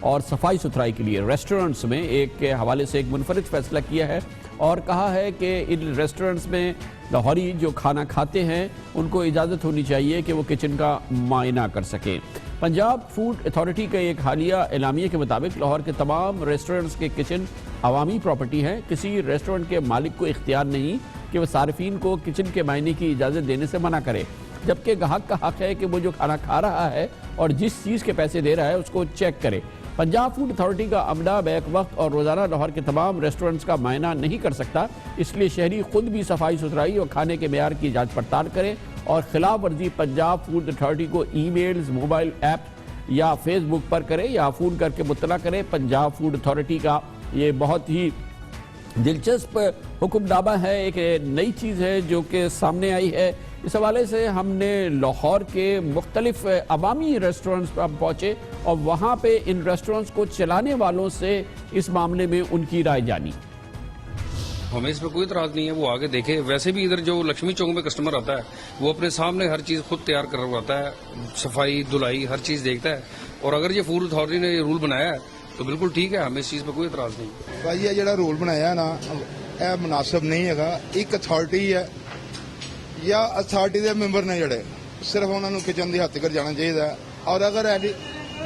اور صفائی ستھرائی کے لیے ریسٹورنٹس میں ایک کے حوالے سے ایک منفرد فیصلہ کیا ہے اور کہا ہے کہ ان ریسٹورنٹس میں لاہوری جو کھانا کھاتے ہیں ان کو اجازت ہونی چاہیے کہ وہ کچن کا معائنہ کر سکیں۔ پنجاب فوڈ اتھارٹی کا ایک حالیہ اعلامیے کے مطابق لاہور کے تمام ریسٹورنٹس کے کچن عوامی پراپرٹی ہیں۔ کسی ریسٹورنٹ کے مالک کو اختیار نہیں کہ وہ صارفین کو کچن کے معائنے کی اجازت دینے سے منع کرے، جبکہ گاہک کا حق ہے کہ وہ جو کھانا کھا رہا ہے اور جس چیز کے پیسے دے رہا ہے اس کو چیک کرے۔ پنجاب فوڈ اتھارٹی کا عملہ بیک وقت اور روزانہ لاہور کے تمام ریسٹورنٹس کا معائنہ نہیں کر سکتا، اس لیے شہری خود بھی صفائی ستھرائی اور کھانے کے معیار کی جانچ پڑتال کرے اور خلاف ورزی پنجاب فوڈ اتھارٹی کو ای میلز، موبائل ایپ یا فیس بک پر کرے یا فون کر کے مطلع کرے۔ پنجاب فوڈ اتھارٹی کا یہ بہت ہی دلچسپ حکم نامہ ہے، ایک نئی چیز ہے جو کہ سامنے آئی ہے۔ اس حوالے سے ہم نے لاہور کے مختلف عوامی ریسٹورنٹس پر پہنچے اور وہاں پہ ان ریسٹورنٹس کو چلانے والوں سے اس معاملے میں ان کی رائے جانی۔ ہمیں اس پہ کوئی اعتراض نہیں ہے، وہ آگے دیکھے۔ ویسے بھی ادھر جو لکشمی چوک میں کسٹمر آتا ہے وہ اپنے سامنے ہر چیز خود تیار کرواتا ہے، صفائی دھلائی ہر چیز دیکھتا ہے، اور اگر یہ فوڈ اتھارٹی نے یہ رول بنایا ہے تو بالکل ٹھیک ہے، ہمیں اس چیز پہ کوئی اعتراض نہیں۔ بھائی یہ جڑا رول بنایا نا یہ مناسب نہیں ہے۔ ایک اتھارٹی ہے یا اتھارٹی دے ممبر نے جڑے صرف انہوں نے کچن دی حد تک جانا چاہیے، اور اگر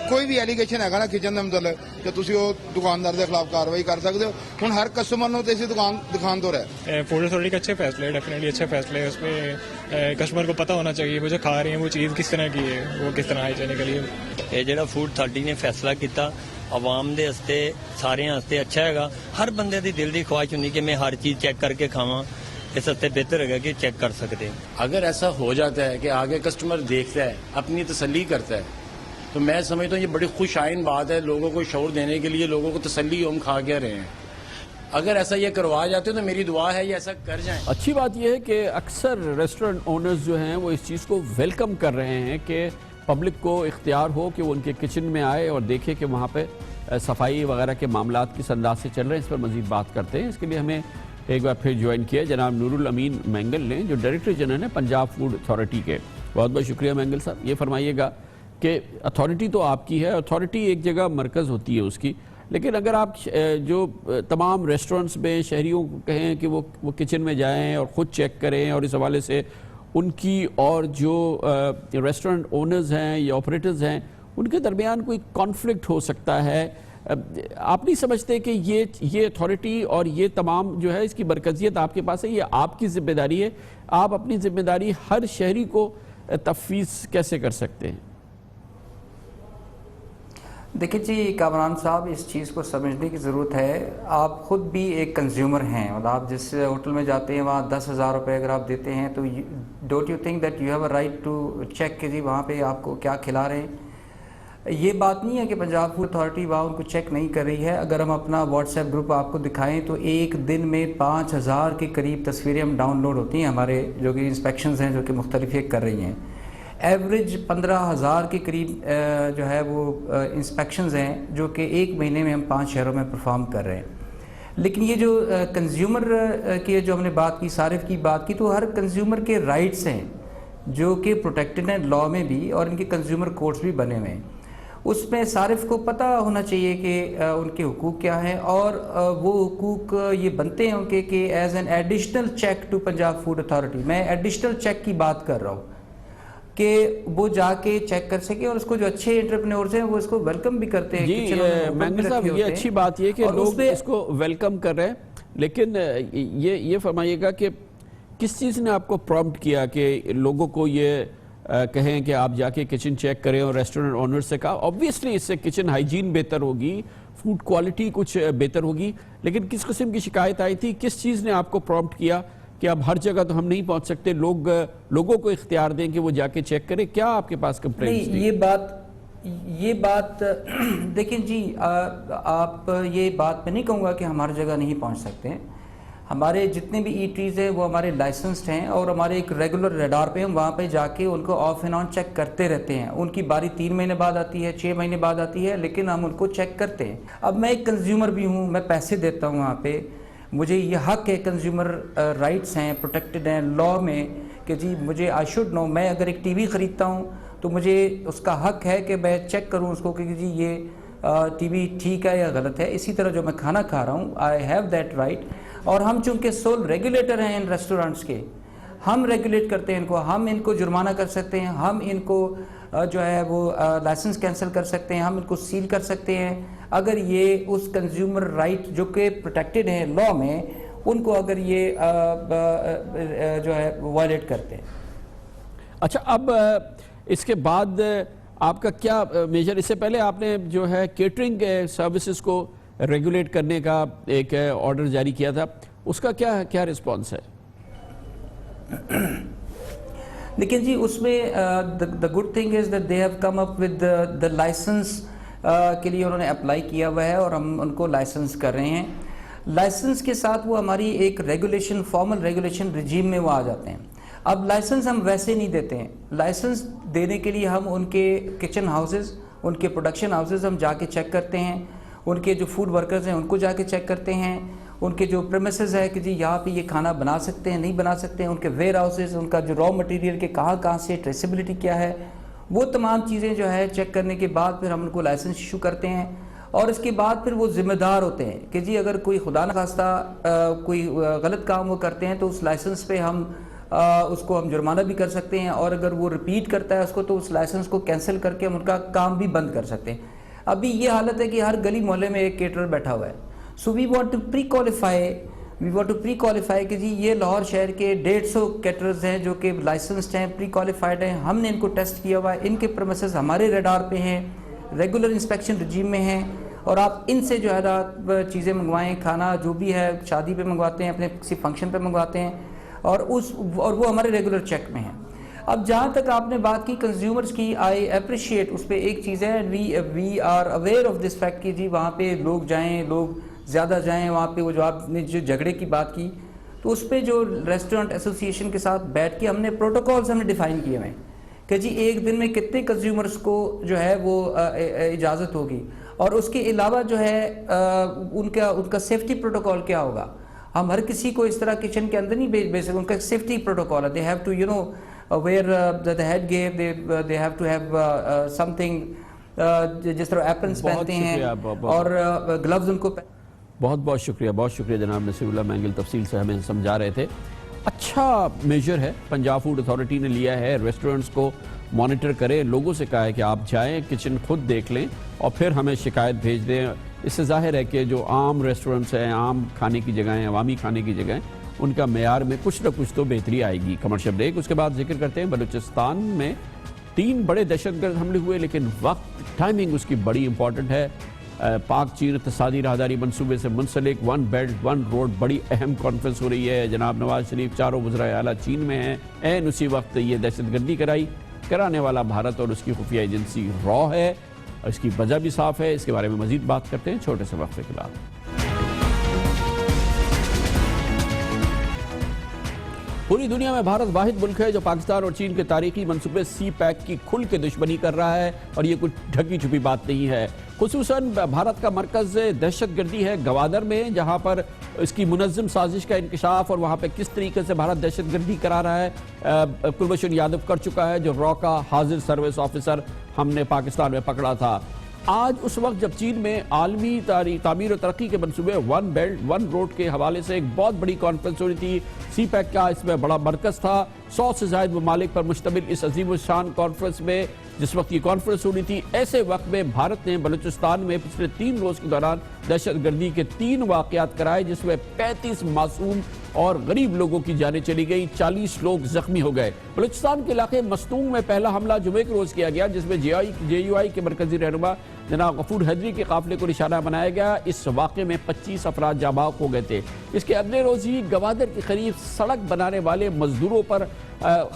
کوئی بھی ایلیگیشن ہے نا کچن کے متعلق کہ تسی وہ دکاندار کے خلاف کاروائی کر سکتے ہو۔ ہوں ہر کسٹمر نو تو اسی دکان تو رہے۔ فوڈ اتھارٹی کا اچھا فیصلہ ہے، ڈیفینیٹلی اچھا فیصلہ ہے۔ اس میں کسٹمر کو پتہ ہونا چاہیے وہ جو کھا رہے ہیں وہ چیز کس طرح کی ہے، وہ کس طرح ہائیجینکلی ہے۔ یہ جڑا فوڈ اتھارٹی نے فیصلہ کیتا عوام دے ہستے سارے ہستے اچھا ہے گا۔ ہر بندے دی دل دی خواہش ہوندی کہ میں ہر چیز چیک کر کے کھاواں، اس ہستے بہتر ہے کہ چیک کر سکتے ہیں۔ اگر ایسا ہو جاتا ہے کہ آگے کسٹمر دیکھتا ہے اپنی تسلی کرتا ہے تو میں سمجھتا ہوں یہ بڑی خوش آئین بات ہے، لوگوں کو شعور دینے کے لیے، لوگوں کو تسلی ہم کھا کے رہے ہیں۔ اگر ایسا یہ کروا جاتے ہیں تو میری دعا ہے یہ ایسا کر جائیں۔ اچھی بات یہ ہے کہ اکثر ریسٹورنٹ اونرز جو ہیں وہ اس چیز کو ویلکم کر رہے ہیں کہ پبلک کو اختیار ہو کہ وہ ان کے کچن میں آئے اور دیکھے کہ وہاں پہ صفائی وغیرہ کے معاملات کس انداز سے چل رہے ہیں۔ اس پر مزید بات کرتے ہیں۔ اس کے لیے ہمیں ایک بار پھر جوائن کیا جناب نور الامین مینگل نے، جو ڈائریکٹر جنرل ہیں پنجاب فوڈ اتھارٹی کے۔ بہت بہت شکریہ مینگل صاحب۔ یہ فرمائیے گا کہ اتھارٹی تو آپ کی ہے، اتھارٹی ایک جگہ مرکز ہوتی ہے اس کی، لیکن اگر آپ جو تمام ریسٹورنٹس میں شہریوں کو کہیں کہ وہ کچن میں جائیں اور خود چیک کریں، اور اس حوالے سے ان کی اور جو ریسٹورنٹ اونرز ہیں یا آپریٹرز ہیں ان کے درمیان کوئی کانفلکٹ ہو سکتا ہے، آپ نہیں سمجھتے کہ یہ اتھارٹی اور یہ تمام جو ہے اس کی مرکزیت آپ کے پاس ہے، یہ آپ کی ذمہ داری ہے، آپ اپنی ذمہ داری ہر شہری کو تفویض کیسے کر سکتے ہیں؟ دیکھیں جی کامران صاحب، اس چیز کو سمجھنے کی ضرورت ہے۔ آپ خود بھی ایک کنزیومر ہیں، اور آپ جس ہوٹل میں جاتے ہیں وہاں 10,000 روپے اگر آپ دیتے ہیں تو don't you think that you have a right to check کہ جی وہاں پہ آپ کو کیا کھلا رہے ہیں؟ یہ بات نہیں ہے کہ پنجاب فوڈ اتھارٹی وہاں ان کو چیک نہیں کر رہی ہے۔ اگر ہم اپنا واٹس ایپ گروپ آپ کو دکھائیں تو ایک دن میں 5,000 کے قریب تصویریں ہم ڈاؤن لوڈ ہوتی ہیں ہمارے جو کہ انسپیکشنز ہیں جو کہ مختلف ایک کر رہی ہیں۔ ایوریج 15,000 کے قریب جو ہے وہ انسپیکشنز ہیں جو کہ ایک مہینے میں ہم 5 شہروں میں پرفارم کر رہے ہیں۔ لیکن یہ جو کنزیومر کی جو ہم نے بات کی، صارف کی بات کی، تو ہر کنزیومر کے رائٹس ہیں جو کہ پروٹیکٹڈ ہیں لاء میں بھی، اور ان کے کنزیومر کورٹس بھی بنے ہوئے ہیں۔ اس میں صارف کو پتہ ہونا چاہیے کہ ان کے حقوق کیا ہیں، اور وہ حقوق یہ بنتے ہیں ان کے کہ as an additional check to Punjab food authority, میں ایڈیشنل چیک کی بات کر رہا ہوں کہ وہ جا کے چیک کر سکے، اور اس کو جو اچھے انٹرپرینورز ہیں وہ اس کو ویلکم بھی کرتے ہیں۔ جی مینگل صاحب، یہ اچھی بات یہ کہ لوگ اس کو ویلکم کر رہے ہیں، لیکن یہ فرمائیے گا کہ کس چیز نے آپ کو پرومپٹ کیا کہ لوگوں کو یہ کہیں کہ آپ جا کے کچن چیک کریں، اور ریسٹورنٹ اونر سے کہا obviously اس سے کچن ہائیجین بہتر ہوگی، فوڈ کوالٹی کچھ بہتر ہوگی، لیکن کس قسم کی شکایت آئی تھی؟ کس چیز نے آپ کو پرومپٹ کیا کہ اب ہر جگہ تو ہم نہیں پہنچ سکتے، لوگوں کو اختیار دیں کہ وہ جا کے چیک کریں؟ کیا آپ کے پاس کمپلینٹس تھی؟ یہ بات دیکھیں جی، آپ یہ بات میں نہیں کہوں گا کہ ہم ہر جگہ نہیں پہنچ سکتے ہیں۔ ہمارے جتنے بھی ایٹریز ہیں وہ ہمارے لائسنسڈ ہیں، اور ہمارے ایک ریگولر ریڈار پہ ہم وہاں پہ جا کے ان کو آف اینڈ آن چیک کرتے رہتے ہیں۔ ان کی باری 3 مہینے بعد آتی ہے، 6 مہینے بعد آتی ہے، لیکن ہم ان کو چیک کرتے ہیں۔ اب میں ایک کنزیومر بھی ہوں، میں پیسے دیتا ہوں وہاں پہ، مجھے یہ حق ہے، کنزیومر رائٹس ہیں، پروٹیکٹڈ ہیں لاء میں، کہ جی مجھے آئی شوڈ نو، میں اگر ایک ٹی وی خریدتا ہوں تو مجھے اس کا حق ہے کہ میں چیک کروں اس کو کہ جی یہ ٹی وی ٹھیک ہے یا غلط ہے، اسی طرح جو میں کھانا کھا رہا ہوں آئی ہیو دیٹ رائٹ. اور ہم چونکہ سول ریگولیٹر ہیں ان ریسٹورنٹس کے، ہم ریگولیٹ کرتے ہیں ان کو، ہم ان کو جرمانہ کر سکتے ہیں، ہم ان کو جو ہے وہ لائسنس کینسل کر سکتے ہیں، ہم ان کو سیل کر سکتے ہیں اگر یہ اس کنزیومر رائٹ جو کہ پروٹیکٹڈ ہیں لا میں، ان کو اگر یہ جو ہے وائلیٹ کرتے ہیں. اچھا، اب اس کے بعد آپ کا کیا میجر، اس سے پہلے آپ نے جو ہے کیٹرنگ سروسز کو ریگولیٹ کرنے کا ایک آرڈر جاری کیا تھا، اس کا کیا رسپانس ہے؟ لیکن جی اس میں the good thing is that they have come up with the license کے لیے انہوں نے اپلائی کیا ہوا ہے اور ہم ان کو لائسنس کر رہے ہیں. لائسنس کے ساتھ وہ ہماری ایک ریگولیشن، فارمل ریگولیشن رجیم میں وہ آ جاتے ہیں. اب لائسنس ہم ویسے نہیں دیتے ہیں، لائسنس دینے کے لیے ہم ان کے کچن ہاؤسز، ان کے پروڈکشن ہاؤسز ہم جا کے چیک کرتے ہیں، ان کے جو فوڈ ورکرز ہیں ان کو جا کے چیک کرتے ہیں، ان کے جو پریمیسز ہے کہ جی یہاں پہ یہ کھانا بنا سکتے ہیں نہیں بنا سکتے ہیں، ان کے ویئر ہاؤسز، ان کا جو را مٹیریل کے کہاں سے ٹریسیبلٹی کیا ہے، وہ تمام چیزیں جو ہے چیک کرنے کے بعد پھر ہم ان کو لائسنس ایشو کرتے ہیں. اور اس کے بعد پھر وہ ذمہ دار ہوتے ہیں کہ جی اگر کوئی خدا نخواستہ کوئی غلط کام وہ کرتے ہیں تو اس لائسنس پہ ہم اس کو ہم جرمانہ بھی کر سکتے ہیں، اور اگر وہ ریپیٹ کرتا ہے اس کو تو اس لائسنس کو کینسل کر کے ہم ان کا کام بھی بند کر سکتے ہیں. ابھی یہ حالت ہے کہ ہر گلی محلے میں ایک کیٹرر بیٹھا ہوا ہے. So we want to prequalify کہ جی یہ لاہور شہر کے 150 کیٹررز ہیں جو کہ لائسنسڈ ہیں، پری کوالیفائڈ ہیں، ہم نے ان کو ٹیسٹ کیا ہوا ہے، ان کے پریمیسز ہمارے ریڈار پہ ہیں، ریگولر انسپیکشن رجیم میں ہیں، اور آپ ان سے جو ہے چیزیں منگوائیں، کھانا جو بھی ہے شادی پہ منگواتے ہیں، اپنے کسی فنکشن پہ منگواتے ہیں، اور وہ ہمارے ریگولر چیک میں ہیں. اب جہاں تک آپ نے بات کی کنزیومرز کی، آئی اپریشیٹ، اس پہ ایک چیز ہے، we are aware of this fact کہ جی وہاں پہ لوگ جائیں، لوگ زیادہ جائیں وہاں پہ. وہ جو آپ نے جو جھگڑے کی بات کی تو اس پہ جو ریسٹورنٹ ایسوسیشن کے ساتھ بیٹھ کے ہم نے پروٹوکولز ہم نے ڈیفائن کیے ہوئے ہیں کہ جی ایک دن میں کتنے کنزیومرز کو جو ہے وہ اجازت ہوگی، اور اس کے علاوہ جو ہے ان کا سیفٹی پروٹوکول کیا ہوگا. ہم ہر کسی کو اس طرح کچن کے اندر نہیں بھیج سکتے، ان کا سیفٹی پروٹوکول ہے. They have to wear the head gear, they have to have something جس طرح ایپرنس پہنتے ہیں اور گلوز ان کو. بہت شکریہ جناب نصیر اللہ مینگل، تفصیل سے ہمیں سمجھا رہے تھے. اچھا میجر ہے پنجاب فوڈ اتھارٹی نے لیا ہے، ریسٹورنٹس کو مانیٹر کرے، لوگوں سے کہا ہے کہ آپ جائیں کچن خود دیکھ لیں اور پھر ہمیں شکایت بھیج دیں. اس سے ظاہر ہے کہ جو عام ریسٹورنٹس ہیں، عام کھانے کی جگہیں، عوامی کھانے کی جگہیں، ان کا معیار میں کچھ نہ کچھ تو بہتری آئے گی. کمرشل بریک، اس کے بعد ذکر کرتے ہیں بلوچستان میں 3 بڑے دہشت گرد حملے ہوئے، لیکن وقت ٹائمنگ اس کی بڑی امپورٹنٹ ہے. پاک چین اقتصادی راہداری منصوبے سے منسلک 1 بیلٹ 1 روڈ بڑی اہم کانفرنس ہو رہی ہے. جناب نواز شریف 4 وزرائے اعلیٰ چین میں ہیں. عین اسی وقت یہ دہشت گردی کرانے والا بھارت اور اس کی خفیہ ایجنسی را ہے، اور اس کی وجہ بھی صاف ہے. اس کے بارے میں مزید بات کرتے ہیں چھوٹے سے وقفے کے بعد. پوری دنیا میں بھارت واحد ملک ہے جو پاکستان اور چین کے تاریخی منصوبے سی پیک کی کھل کے دشمنی کر رہا ہے، اور یہ کچھ ڈھکی چھپی بات نہیں ہے. خصوصاً بھارت کا مرکز دہشت گردی ہے گوادر میں، جہاں پر اس کی منظم سازش کا انکشاف اور وہاں پہ کس طریقے سے بھارت دہشت گردی کرا رہا ہے کلبھوشن یادو کر چکا ہے، جو را کا حاضر سروس آفیسر ہم نے پاکستان میں پکڑا تھا. آج اس وقت جب چین میں عالمی تعمیر و ترقی کے منصوبے 1 بیلٹ 1 روڈ کے حوالے سے ایک بہت بڑی کانفرنس ہو رہی تھی. سی پیک کا اس میں بڑا مرکز تھا. 100 سے زائد ممالک پر مشتمل اس عظیم الشان کانفرنس میں جس وقت یہ کانفرنس ہو رہی تھی، ایسے وقت میں بھارت نے بلوچستان میں پچھلے 3 روز کے دوران دہشت گردی کے 3 واقعات کرائے، جس میں 35 معصوم اور غریب لوگوں کی جانیں چلی گئی، 40 لوگ زخمی ہو گئے. بلوچستان کے علاقے مستونگ میں پہلا حملہ جمعے کے روز کیا گیا، جس میں جے یو آئی کے مرکزی رہنما جناب غفور حیدری کے قافلے کو نشانہ بنایا گیا. اس واقعے میں 25 افراد جاں بحق ہو گئے تھے. اس کے اگلے روز ہی گوادر کے قریب سڑک بنانے والے مزدوروں پر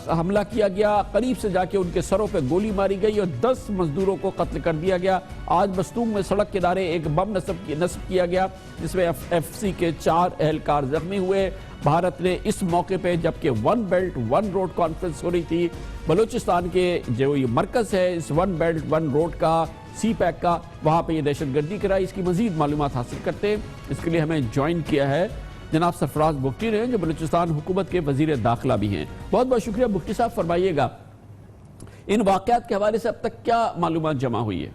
حملہ کیا گیا، قریب سے جا کے ان کے سروں پہ گولی ماری گئی اور 10 مزدوروں کو قتل کر دیا گیا. آج مستونگ میں سڑک کنارے ایک بم نصب کیا گیا، جس میں ایف سی کے 4 اہلکار زخمی ہوئے. بھارت نے اس موقع پہ جبکہ 1 بیلٹ 1 روڈ کانفرنس ہو رہی تھی، بلوچستان کے جو یہ مرکز ہے اس 1 بیلٹ 1 روڈ کا، سی پیک کا، وہاں پہ یہ دہشت گردی کرائی. اس کی مزید معلومات حاصل کرتے ہیں. اس کے لیے ہمیں جوائن کیا ہے جناب سرفراز بگٹی نے، جو بلوچستان حکومت کے وزیر داخلہ بھی ہیں. بہت بہت شکریہ بگٹی صاحب. فرمائیے گا ان واقعات کے حوالے سے اب تک کیا معلومات جمع ہوئی ہے؟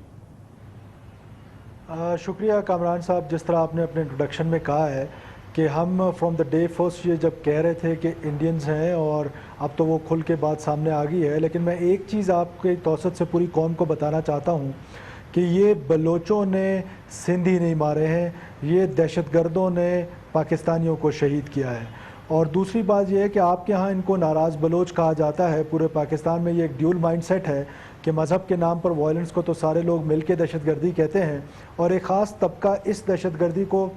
شکریہ کامران صاحب، جس طرح آپ نے اپنے انٹروڈکشن میں کہا ہے کہ ہم فرام دا ڈے فرسٹ یہ جب کہہ رہے تھے کہ انڈینز ہیں، اور اب تو وہ کھل کے بات سامنے آ گئی ہے، لیکن میں ایک چیز آپ کے توسط سے پوری قوم کو بتانا چاہتا ہوں کہ یہ بلوچوں نے سندھ ہی نہیں مارے ہیں، یہ دہشت گردوں نے پاکستانیوں کو شہید کیا ہے۔ اور دوسری بات یہ ہے کہ آپ کے ہاں ان کو ناراض بلوچ کہا جاتا ہے، پورے پاکستان میں یہ ایک ڈیول مائنڈ سیٹ ہے کہ مذہب کے نام پر وائلنس کو تو سارے لوگ مل کے دہشت گردی کہتے ہیں، اور ایک خاص طبقہ اس دہشت گردی کو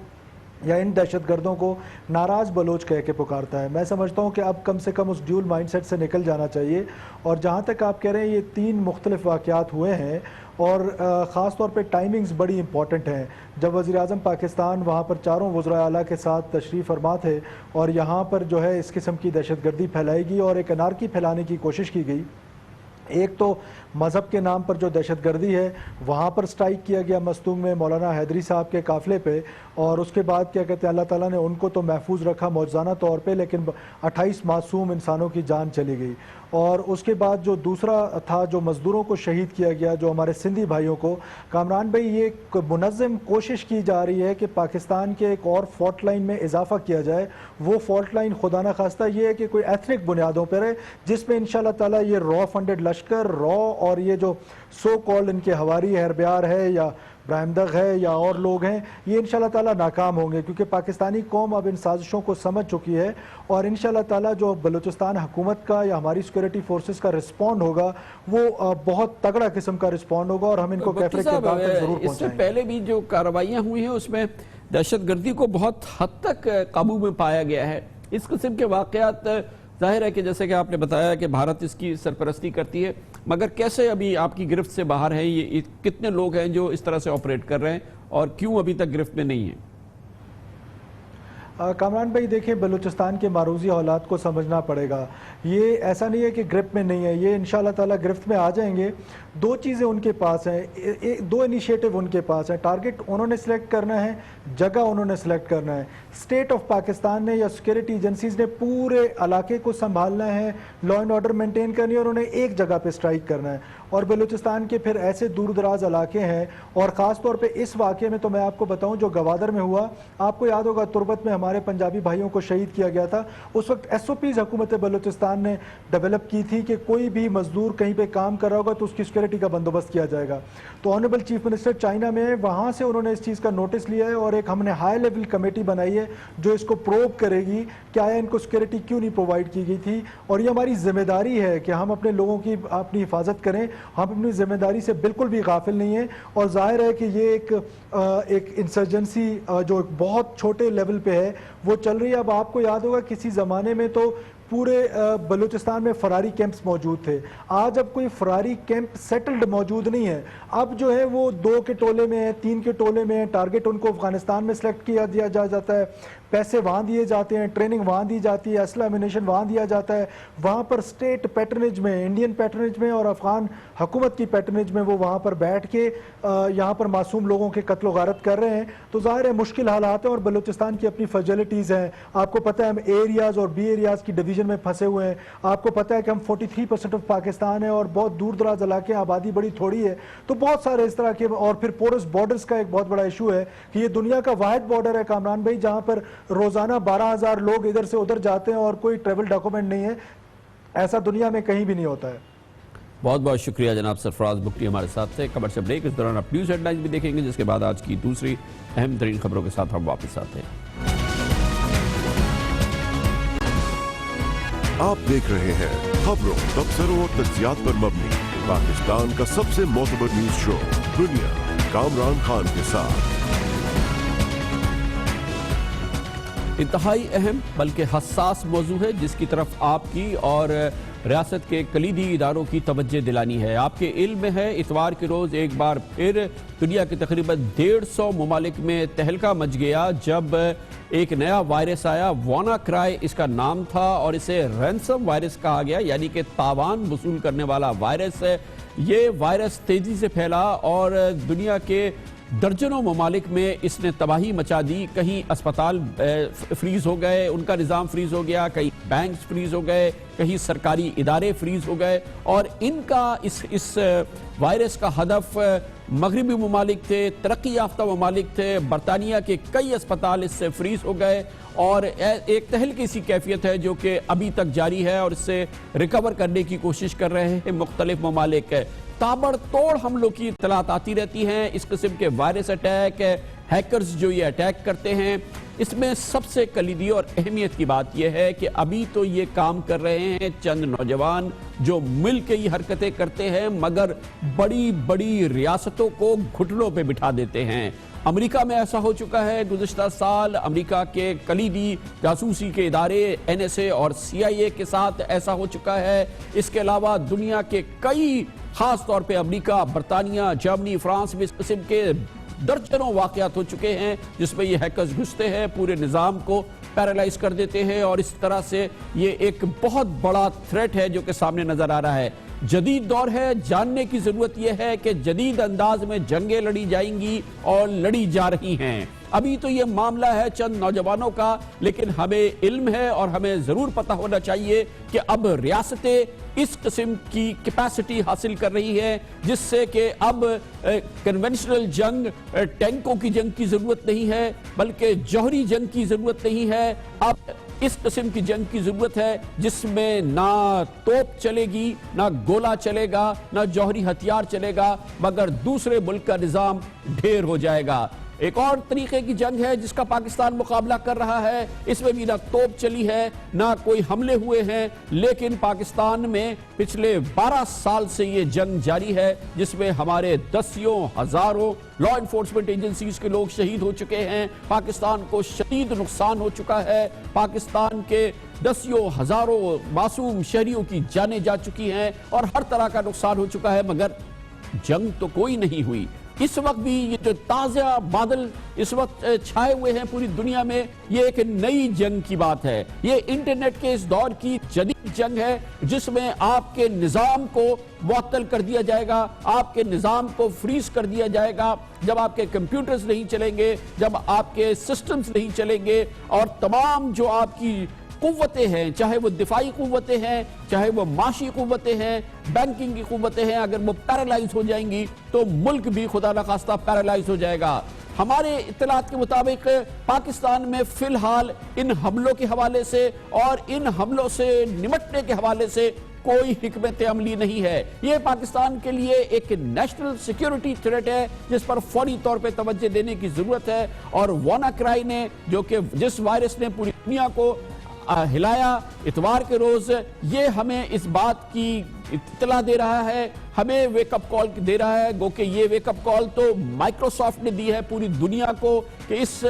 یا ان دہشت گردوں کو ناراض بلوچ کہہ کے پکارتا ہے۔ میں سمجھتا ہوں کہ اب کم سے کم اس ڈیول مائنڈ سیٹ سے نکل جانا چاہیے۔ اور جہاں تک آپ کہہ رہے ہیں یہ 3 مختلف واقعات ہوئے ہیں، اور خاص طور پہ ٹائمنگز بڑی امپورٹنٹ ہیں۔ جب وزیر اعظم پاکستان وہاں پر 4 وزراء اعلیٰ کے ساتھ تشریف فرما تھے، اور یہاں پر جو ہے اس قسم کی دہشت گردی پھیلائی گئی اور ایک انارکی پھیلانے کی کوشش کی گئی، ایک تو مذہب کے نام پر جو دہشت گردی ہے وہاں پر سٹرائک کیا گیا مستونگ میں مولانا حیدری صاحب کے قافلے پہ، اور اس کے بعد کیا کہتے ہیں اللہ تعالیٰ نے ان کو تو محفوظ رکھا معجزانہ طور پہ، لیکن 28 معصوم انسانوں کی جان چلی گئی۔ اور اس کے بعد جو دوسرا تھا جو مزدوروں کو شہید کیا گیا، جو ہمارے سندھی بھائیوں کو، کامران بھائی یہ ایک منظم کوشش کی جا رہی ہے کہ پاکستان کے ایک اور فالٹ لائن میں اضافہ کیا جائے۔ وہ فالٹ لائن خدا نہ خواستہ یہ ہے کہ کوئی ایتھنک بنیادوں پر ہے، جس میں انشاءاللہ تعالیٰ یہ را فنڈڈ لشکر، را اور یہ جو سو کال ان کے ہواری ہربیار ہے یا برہمدغ ہے یا اور لوگ ہیں، یہ انشاءاللہ تعالیٰ ناکام ہوں گے، کیونکہ پاکستانی قوم اب ان سازشوں کو سمجھ چکی ہے، اور انشاءاللہ تعالیٰ جو بلوچستان حکومت کا یا ہماری سیکورٹی فورسز کا رسپونڈ ہوگا وہ بہت تگڑا قسم کا رسپونڈ ہوگا، اور ہم ان کو کیفرے کے بعد تک ضرور پہنچائیں گے۔ اس سے پہلے بھی جو کارروائیاں ہوئی ہیں اس میں دہشت گردی کو بہت حد تک قابو میں پایا گیا ہے۔ اس قسم کے واقعات ظاہر ہے کہ جیسے کہ آپ نے بتایا کہ بھارت اس کی سرپرستی کرتی ہے، مگر کیسے ابھی آپ کی گرفت سے باہر ہے؟ یہ کتنے لوگ ہیں جو اس طرح سے آپریٹ کر رہے ہیں اور کیوں ابھی تک گرفت میں نہیں ہیں؟ کامران بھائی دیکھیں، بلوچستان کے معروضی حالات کو سمجھنا پڑے گا۔ یہ ایسا نہیں ہے کہ گرفت میں نہیں ہے، یہ انشاءاللہ تعالیٰ گرفت میں آ جائیں گے۔ 2 چیزیں ان کے پاس ہیں، 2 انیشیٹو ان کے پاس ہیں۔ ٹارگٹ انہوں نے سلیکٹ کرنا ہے، جگہ انہوں نے سلیکٹ کرنا ہے۔ اسٹیٹ آف پاکستان نے یا سیکورٹی ایجنسیز نے پورے علاقے کو سنبھالنا ہے، لا اینڈ آرڈر مینٹین کرنی ہے، اور انہیں ایک جگہ پہ سٹرائک کرنا ہے۔ اور بلوچستان کے پھر ایسے دور دراز علاقے ہیں، اور خاص طور پہ اس واقعے میں تو میں آپ کو بتاؤں جو گوادر میں ہوا، آپ کو یاد ہوگا تربت میں ہمارے پنجابی بھائیوں کو شہید کیا گیا تھا۔ اس وقت SOPs حکومت بلوچستان نے ڈیولپ کی تھی کہ کوئی بھی مزدور کہیں پہ کام کر رہا ہوگا تو اس کی سیکورٹی کا بندوبست کیا جائے گا۔ تو آنریبل چیف منسٹر چائنا میں وہاں سے انہوں نے اس چیز کا نوٹس لیا ہے، اور ایک ہم نے ہائی لیول کمیٹی بنائی ہے جو اس کو پروب کرے گی کہ آیا ان کو سیکورٹی کیوں نہیں پرووائڈ کی گئی تھی۔ اور یہ ہماری ذمہ داری ہے کہ ہم اپنے لوگوں کی اپنی حفاظت کریں، ہم اپنی ذمہ داری سے بالکل بھی غافل نہیں ہیں۔ اور ظاہر ہے کہ یہ ایک انسرجنسی جو بہت چھوٹے لیول پہ ہے وہ چل رہی ہے۔ اب آپ کو یاد ہوگا کسی زمانے میں تو پورے بلوچستان میں فراری کیمپس موجود تھے، آج اب کوئی فراری کیمپ سیٹلڈ موجود نہیں ہے۔ اب جو ہے وہ 2 کے ٹولے میں ہیں، 3 کے ٹولے میں ہیں، ٹارگٹ ان کو افغانستان میں سلیکٹ کیا دیا جاتا ہے، پیسے وہاں دیے جاتے ہیں، ٹریننگ وہاں دی جاتی ہے، اسلحہ امونیشن وہاں دیا جاتا ہے، وہاں پر اسٹیٹ پیٹرنیج میں، انڈین پیٹرنیج میں اور افغان حکومت کی پیٹرنیج میں وہ وہاں پر بیٹھ کے یہاں پر معصوم لوگوں کے قتل و غارت کر رہے ہیں۔ تو ظاہر ہے مشکل حالات ہیں، اور بلوچستان کی اپنی فیسلٹیز ہیں۔ آپ کو پتہ ہے ہم اے ایریاز اور بی ایریاز کی ڈویژن میں پھنسے ہوئے ہیں، آپ کو پتہ ہے کہ ہم 43% آف پاکستان ہے اور بہت دور دراز علاقے، آبادی بڑی تھوڑی ہے۔ تو بہت سارے اس طرح کے، اور پھر پورس بارڈرز کا ایک بہت بڑا ایشو ہے کہ یہ دنیا کا واحد بارڈر ہے کامران بھائی جہاں پر روزانہ 12,000 لوگ ادھر سے ادھر جاتے ہیں اور کوئی ٹریول ڈاکومنٹ نہیں ہے۔ ایسا دنیا میں کہیں بھی نہیں ہوتا ہے۔ بہت بہت شکریہ جناب سرفراز بگٹی ہمارے ساتھ تھے۔ کمرشل بریک، اس دوران آپ نیوز ہیڈ لائنز بھی دیکھیں گے، جس کے بعد آج کی دوسری اہم ترین خبروں کے ساتھ ہم واپس آتے ہیں۔ آپ دیکھ رہے ہیں خبروں، تبصروں اور تجزیات پر مبنی پاکستان کا سب سے معتبر نیوز شو دنیا، کامران خان کے ساتھ۔ انتہائی اہم بلکہ حساس موضوع ہے جس کی طرف آپ کی اور ریاست کے کلیدی اداروں کی توجہ دلانی ہے۔ آپ کے علم میں ہے اتوار کے روز ایک بار پھر دنیا کے تقریباً 150 ممالک میں تہلکہ مچ گیا جب ایک نیا وائرس آیا۔ وانا کرائے اس کا نام تھا اور اسے رینسم وائرس کہا گیا، یعنی کہ تاوان وصول کرنے والا وائرس۔ یہ وائرس تیزی سے پھیلا اور دنیا کے درجنوں ممالک میں اس نے تباہی مچا دی۔ کہیں اسپتال فریز ہو گئے، ان کا نظام فریز ہو گیا، کہیں بینکس فریز ہو گئے، کہیں سرکاری ادارے فریز ہو گئے، اور ان کا اس وائرس کا ہدف مغربی ممالک تھے، ترقی یافتہ ممالک تھے، برطانیہ کے کئی اسپتال اس سے فریز ہو گئے اور ایک تہلکے سی کیفیت ہے جو کہ ابھی تک جاری ہے اور اس سے ریکور کرنے کی کوشش کر رہے ہیں مختلف ممالک۔ تابڑ توڑ حملوں کی اطلاعات آتی رہتی ہیں، اس قسم کے وائرس اٹیک، ہیکرز جو یہ اٹیک کرتے ہیں، اس میں سب سے کلیدی اور اہمیت کی بات یہ ہے کہ ابھی تو یہ کام کر رہے ہیں چند نوجوان جو مل کے یہ حرکتیں کرتے ہیں مگر بڑی بڑی ریاستوں کو گھٹنوں پہ بٹھا دیتے ہیں۔ امریکہ میں ایسا ہو چکا ہے، گزشتہ سال امریکہ کے کلیدی جاسوسی کے ادارے NSA اور CIA کے ساتھ ایسا ہو چکا ہے۔ اس کے علاوہ دنیا کے کئی، خاص طور پہ امریکہ، برطانیہ، جرمنی، فرانس میں اس قسم کے درجنوں واقعات ہو چکے ہیں جس میں یہ ہیکرز گھستے ہیں، پورے نظام کو پیرالائز کر دیتے ہیں اور اس طرح سے یہ ایک بہت بڑا تھریٹ ہے جو کہ سامنے نظر آ رہا ہے۔ جدید دور ہے، جاننے کی ضرورت یہ ہے کہ جدید انداز میں جنگیں لڑی جائیں گی اور لڑی جا رہی ہیں۔ ابھی تو یہ معاملہ ہے چند نوجوانوں کا، لیکن ہمیں علم ہے اور ہمیں ضرور پتہ ہونا چاہیے کہ اب ریاستیں اس قسم کی کیپیسٹی حاصل کر رہی ہے جس سے کہ اب کنونشنل جنگ، ٹینکوں کی جنگ کی ضرورت نہیں ہے بلکہ جوہری جنگ کی ضرورت نہیں ہے۔ اب اس قسم کی جنگ کی ضرورت ہے جس میں نہ توپ چلے گی، نہ گولہ چلے گا، نہ جوہری ہتھیار چلے گا، مگر دوسرے ملک کا نظام ڈھیر ہو جائے گا۔ ایک اور طریقے کی جنگ ہے جس کا پاکستان مقابلہ کر رہا ہے، اس میں بھی نہ توپ چلی ہے، نہ کوئی حملے ہوئے ہیں، لیکن پاکستان میں پچھلے 12 سال سے یہ جنگ جاری ہے جس میں ہمارے دسیوں ہزاروں لا انفورسمنٹ ایجنسیز کے لوگ شہید ہو چکے ہیں، پاکستان کو شدید نقصان ہو چکا ہے، پاکستان کے دسیوں ہزاروں معصوم شہریوں کی جانیں جا چکی ہیں اور ہر طرح کا نقصان ہو چکا ہے، مگر جنگ تو کوئی نہیں ہوئی۔ اس وقت بھی یہ جو تازہ بادل اس وقت چھائے ہوئے ہیں پوری دنیا میں، یہ ایک نئی جنگ کی بات ہے۔ یہ انٹرنیٹ کے اس دور کی جدید جنگ ہے جس میں آپ کے نظام کو معطل کر دیا جائے گا، آپ کے نظام کو فریز کر دیا جائے گا جب آپ کے کمپیوٹرز نہیں چلیں گے، جب آپ کے سسٹمز نہیں چلیں گے اور تمام جو آپ کی قوتیں ہیں، چاہے وہ دفاعی قوتیں ہیں، چاہے وہ معاشی قوتیں ہیں، بینکنگ کی قوتیں ہیں، اگر وہ پیرالائز ہو جائیں گی تو ملک بھی خدا نخواستہ پیرالائز ہو جائے گا۔ ہمارے اطلاعات کے مطابق پاکستان میں فی الحال ان حملوں کے حوالے سے اور ان حملوں سے نمٹنے کے حوالے سے کوئی حکمت عملی نہیں ہے۔ یہ پاکستان کے لیے ایک نیشنل سیکیورٹی تھریٹ ہے جس پر فوری طور پہ توجہ دینے کی ضرورت ہے، اور وانا کرائی نے جو کہ جس وائرس نے پوری دنیا کو ہلایا اتوار کے روز، یہ ہمیں اس بات کی اطلاع دے رہا ہے، ہمیں ویک اپ کال دے رہا ہے، گو کہ یہ ویک اپ کال تو مائکروسافٹ نے دی ہے پوری دنیا کو کہ اس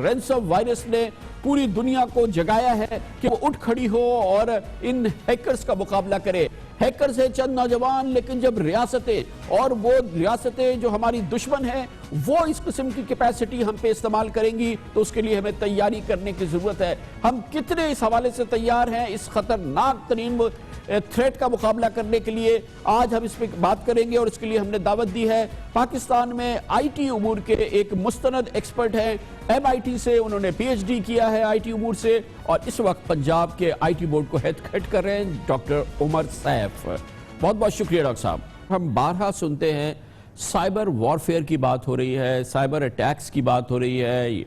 رینسم وائرس نے پوری دنیا کو جگایا ہے کہ وہ اٹھ کھڑی ہو اور ان ہیکرز کا مقابلہ کرے۔ ہیکرز ہیں چند نوجوان، لیکن جب ریاستیں اور وہ ریاستیں جو ہماری دشمن ہیں وہ اس قسم کی کیپیسٹی ہم پہ استعمال کریں گی تو اس کے لیے ہمیں تیاری کرنے کی ضرورت ہے۔ ہم کتنے اس حوالے سے تیار ہیں اس خطرناک ترین تھریٹ کا مقابلہ کرنے کے لیے، آج ہم اس پہ بات کریں گے اور اس کے لیے ہم نے دعوت دی ہے پاکستان میں IT امور کے ایک مستند ایکسپرٹ ہیں، MIT سے انہوں نے PhD کیا ہے IT امور سے، اور اس وقت پنجاب کے IT بورڈ کو ہیڈ کر رہے ہیں ڈاکٹر عمر سیف۔ بہت بہت شکریہ ڈاکٹر صاحب۔ ہم بارہا سنتے ہیں سائبر وارفیئر کی بات ہو رہی ہے، سائبر اٹیکس کی بات ہو رہی ہے،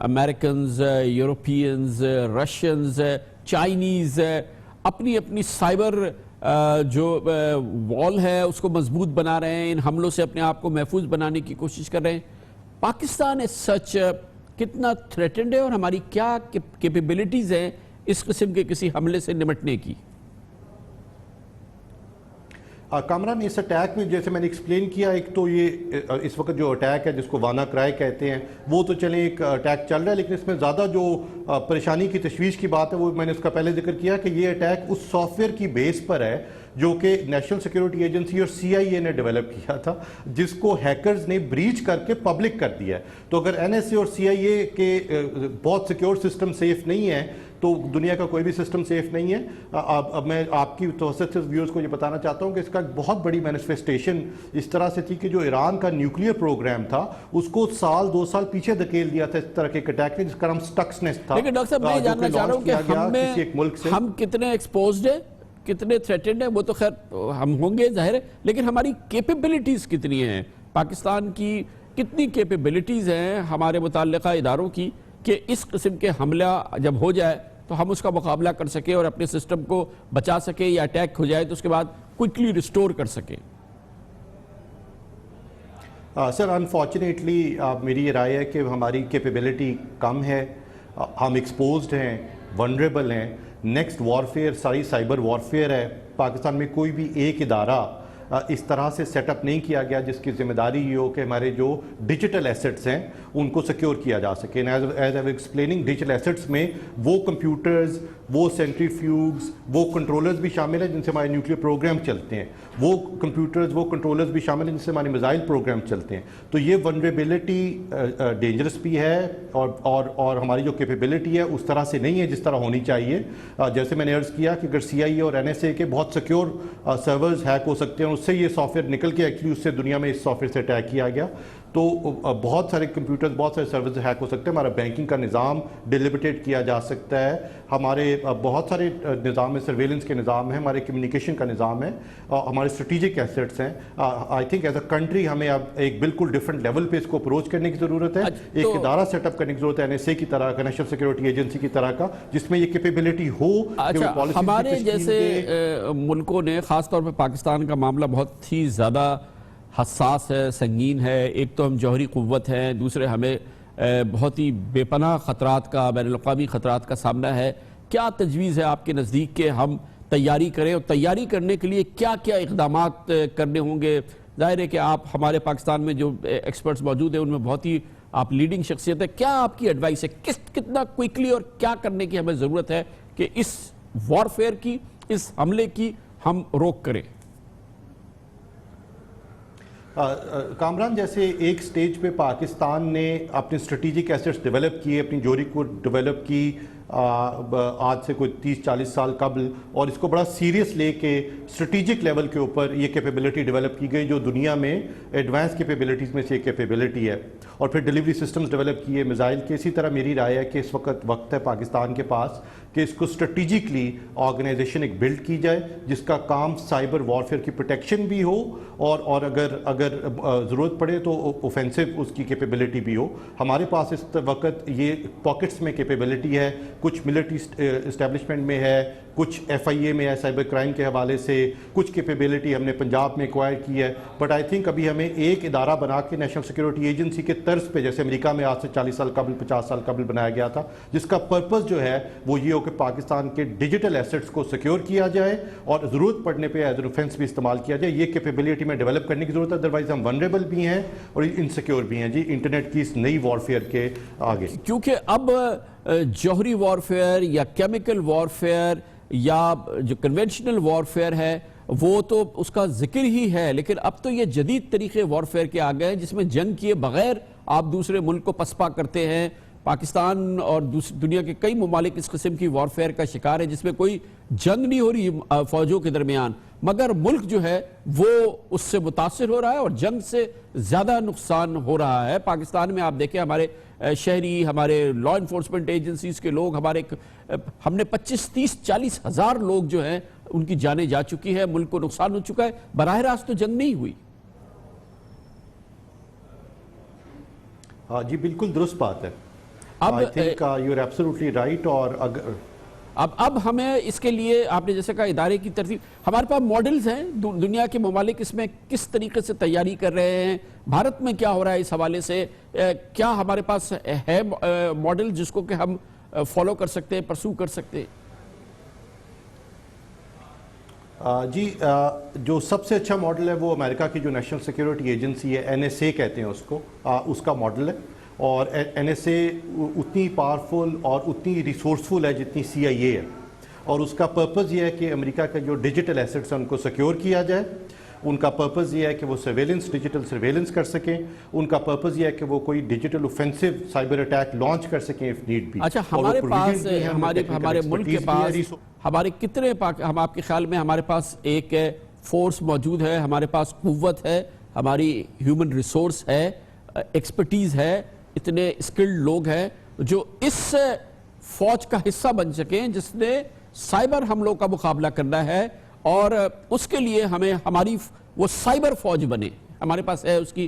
امریکنز، یورپینز، رشینز، چائنیز اپنی اپنی سائبر جو وال ہے اس کو مضبوط بنا رہے ہیں، ان حملوں سے اپنے آپ کو محفوظ بنانے کی کوشش کر رہے ہیں۔ پاکستان اس سچ کتنا تھریٹنڈ ہے اور ہماری کیا کیپیبلٹیز ہیں اس قسم کے کسی حملے سے نمٹنے کی؟ کامران، اس اٹیک میں جیسے میں نے ایکسپلین کیا، ایک تو یہ اس وقت جو اٹیک ہے جس کو وانا کرائے کہتے ہیں وہ تو چلیں ایک اٹیک چل رہا ہے، لیکن اس میں زیادہ جو پریشانی کی تشویش کی بات ہے وہ میں نے اس کا پہلے ذکر کیا کہ یہ اٹیک اس سافٹ ویئر کی بیس پر ہے جو کہ نیشنل سیکیورٹی ایجنسی اور CIA نے ڈیولپ کیا تھا، جس کو ہیکرز نے بریچ کر کے پبلک کر دیا ہے۔ تو اگر NSA اور CIA کے بہت سیکیور سسٹم سیف نہیں ہے تو دنیا کا کوئی بھی سسٹم سیف نہیں ہے۔ اب میں آپ کی توسط سے ویورز کو یہ بتانا چاہتا ہوں کہ اس کا بہت بڑی مینیفیسٹیشن اس طرح سے تھی کہ جو ایران کا نیوکلیئر پروگرام تھا اس کو 2 سال پیچھے دھکیل دیا تھا اس طرح کے اٹیک نے، جس کا نام سٹکس نیسٹ تھا۔ لیکن ڈاکٹر صاحب میں جاننا چاہ رہا ہوں کہ ہم کتنے ایکسپوزڈ ہیں، کتنے تھریٹنڈ ہیں، وہ تو خیر ہم ہوں گے ظاہر ہے، لیکن ہماری کیپیبلٹیز کتنی ہیں؟ پاکستان کی کتنی کیپیبلٹیز ہیں ہمارے متعلقہ اداروں کی کہ اس قسم کے حملہ جب ہو جائے تو ہم اس کا مقابلہ کر سکیں اور اپنے سسٹم کو بچا سکیں، یا اٹیک ہو جائے تو اس کے بعد کوئکلی ریسٹور کر سکیں؟ سر انفارچونیٹلی میری یہ رائے ہے کہ ہماری کیپیبلٹی کم ہے، ہم ایکسپوزڈ ہیں، ونریبل ہیں. نیکسٹ وارفیئر ساری سائبر وارفیئر ہے. پاکستان میں کوئی بھی ایک ادارہ اس طرح سے سیٹ اپ نہیں کیا گیا جس کی ذمہ داری یہ ہو کہ ہمارے جو ڈیجیٹل ایسٹس ہیں ان کو سیکیور کیا جا سکے. As I explaining, digital assets میں وہ کمپیوٹرز، وہ سینٹریفیوگز، وہ کنٹرولرز بھی شامل ہیں جن سے ہمارے نیوکلیر پروگرام چلتے ہیں، وہ کمپیوٹرز، وہ کنٹرولرز بھی شامل ہیں جن سے ہمارے میزائل پروگرام چلتے ہیں. تو یہ ونریبلٹی ڈینجرس بھی ہے اور ہماری جو کیپیبلٹی ہے اس طرح سے نہیں ہے جس طرح ہونی چاہیے. جیسے میں نے عرض کیا کہ اگر CIA اور NSA کے بہت سیکیور سرورز ہیک ہو سکتے ہیں، اس سے یہ سافٹ ویئر نکل کے ایکچولی اس سے دنیا میں اس سافٹ ویئر سے اٹیک کیا گیا، تو بہت سارے کمپیوٹرز، بہت سارے سروس ہیک ہو سکتے ہیں. ہمارا بینکنگ کا نظام ڈیلیبریٹ کیا جا سکتا ہے، ہمارے بہت سارے نظام میں سرویلنس کے نظام ہیں، ہمارے کمیونیکیشن کا نظام ہے، ہمارے اسٹریٹجک ایسٹس ہیں. I think as a country ہمیں اب ایک بالکل ڈفرنٹ لیول پہ اس کو اپروچ کرنے کی ضرورت ہے. ایک ادارہ سیٹ اپ کرنے کی ضرورت ہے NSA کی طرح کا، نیشنل سیکیورٹی ایجنسی کی طرح کا، جس میں یہ کیپیبلٹی ہو. ہمارے جیسے ملکوں نے، خاص طور پہ پاکستان کا معاملہ بہت ہی زیادہ حساس ہے، سنگین ہے. ایک تو ہم جوہری قوت ہیں، دوسرے ہمیں بہت ہی بے پناہ خطرات کا، بین الاقوامی خطرات کا سامنا ہے. کیا تجویز ہے آپ کے نزدیک کہ ہم تیاری کریں، اور تیاری کرنے کے لیے کیا کیا اقدامات کرنے ہوں گے؟ ظاہر ہے کہ آپ، ہمارے پاکستان میں جو ایکسپرٹس موجود ہیں ان میں بہت ہی آپ لیڈنگ شخصیت ہے. کیا آپ کی ایڈوائس ہے، کتنا کوئکلی اور کیا کرنے کی ہمیں ضرورت ہے کہ اس وارفیئر کی، اس حملے کی ہم روک کریں؟ کامران، جیسے ایک سٹیج پہ پاکستان نے اپنے اسٹریٹجک ایسٹس ڈیولپ کیے، اپنی جوہری کو ڈیولپ کی آج سے کوئی 30-40 سال قبل، اور اس کو بڑا سیریس لے کے اسٹریٹجک لیول کے اوپر یہ کیپیبلٹی ڈیولپ کی گئی جو دنیا میں ایڈوانس کیپیبلٹیز میں سے ایک کیپیبلٹی ہے. اور پھر ڈیلیوری سسٹمز ڈیولپ کیے میزائل کے. اسی طرح میری رائے ہے کہ اس وقت ہے پاکستان کے پاس کہ اس کو اسٹریٹجکلی آرگنائزیشن ایک بلڈ کی جائے جس کا کام سائبر وارفیئر کی پروٹیکشن بھی ہو، اور اگر ضرورت پڑے تو اوفینسو اس کی کیپیبلٹی بھی ہو. ہمارے پاس اس وقت یہ پاکٹس میں کیپیبلٹی ہے، کچھ ملٹری اسٹیبلشمنٹ میں ہے، کچھ FIA میں ہے سائبر کرائم کے حوالے سے، کچھ کیپیبلٹی ہم نے پنجاب میں ایکوائر کی ہے. بٹ آئی تھنک ابھی ہمیں ایک ادارہ بنا کے نیشنل سیکیورٹی ایجنسی کے طرز پہ، جیسے امریکہ میں آج سے 40 سال قبل، 50 سال قبل بنایا گیا تھا، جس کا پرپس جو ہے وہ یہ ہو کہ پاکستان کے ڈیجیٹل ایسٹس کو سیکیور کیا جائے اور ضرورت پڑنے پہ ایز ڈیفینس بھی استعمال کیا جائے. یہ کیپیبلٹی میں ڈیولپ کرنے کی ضرورت ہے، ادروائز ہم ونریبل بھی ہیں اور انسیکیور بھی ہیں جی انٹرنیٹ کی اس نئی وارفیئر کے آگے. کیونکہ اب جوہری وارفیئر یا کیمیکل وارفیئر یا جو کنونشنل وارفیئر ہے وہ تو اس کا ذکر ہی ہے، لیکن اب تو یہ جدید طریقے وارفیئر کے آ گئے ہیں جس میں جنگ کیے بغیر آپ دوسرے ملک کو پسپا کرتے ہیں. پاکستان اور دنیا کے کئی ممالک اس قسم کی وارفیئر کا شکار ہے جس میں کوئی جنگ نہیں ہو رہی فوجوں کے درمیان، مگر ملک جو ہے وہ اس سے متاثر ہو رہا ہے اور جنگ سے زیادہ نقصان ہو رہا ہے. پاکستان میں آپ دیکھیں ہمارے شہری، ہمارے لا انفورسمنٹ ایجنسیز کے لوگ، ہم نے 25-30-40 ہزار لوگ جو ہیں ان کی جانیں جا چکی ہے، ملک کو نقصان ہو چکا ہے. براہ راست تو جنگ نہیں ہوئی. جی بالکل درست بات ہے. I think you're absolutely right. اور اب ہمیں اس کے لیے آپ نے جیسے کہا ادارے کی ترتیب، ہمارے پاس ماڈلز ہیں، دنیا کے ممالک اس میں کس طریقے سے تیاری کر رہے ہیں، بھارت میں کیا ہو رہا ہے اس حوالے سے، کیا ہمارے پاس ہے ماڈل جس کو کہ ہم فالو کر سکتے ہیں، پرسو کر سکتے ہیں؟ جی جو سب سے اچھا ماڈل ہے وہ امریکہ کی جو نیشنل سیکیورٹی ایجنسی ہے NSA کہتے ہیں اس کو، اس کا ماڈل ہے. اور NSA اتنی پاورفل اور اتنی ریسورسفل ہے جتنی CIA ہے، اور اس کا پرپز یہ ہے کہ امریکہ کے جو ڈیجیٹل ایسٹس ہیں ان کو سیکیور کیا جائے. ان کا پرپز یہ ہے کہ وہ ڈیجیٹل سرویلنس کر سکیں. ان کا پرپز یہ ہے کہ وہ کوئی digital offensive cyber attack launch کر سکیں اف نیڈ بھی. اچھا، ہمارے پاس ہمارے ملک کے پاس ہمارے کتنے، ہم آپ کے خیال میں ہمارے پاس ایک فورس موجود ہے، ہمارے پاس قوت ہے، ہماری ہیومن ریسورس ہے، ایکسپرٹیز ہے، اتنے اسکلڈ لوگ ہیں جو اس فوج کا حصہ بن سکیں جس نے سائبر حملوں کا مقابلہ کرنا ہے، اور اس کے لیے ہماری وہ سائبر فوج بنے. ہمارے پاس ہے اس کی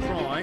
Try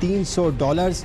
$300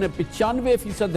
95%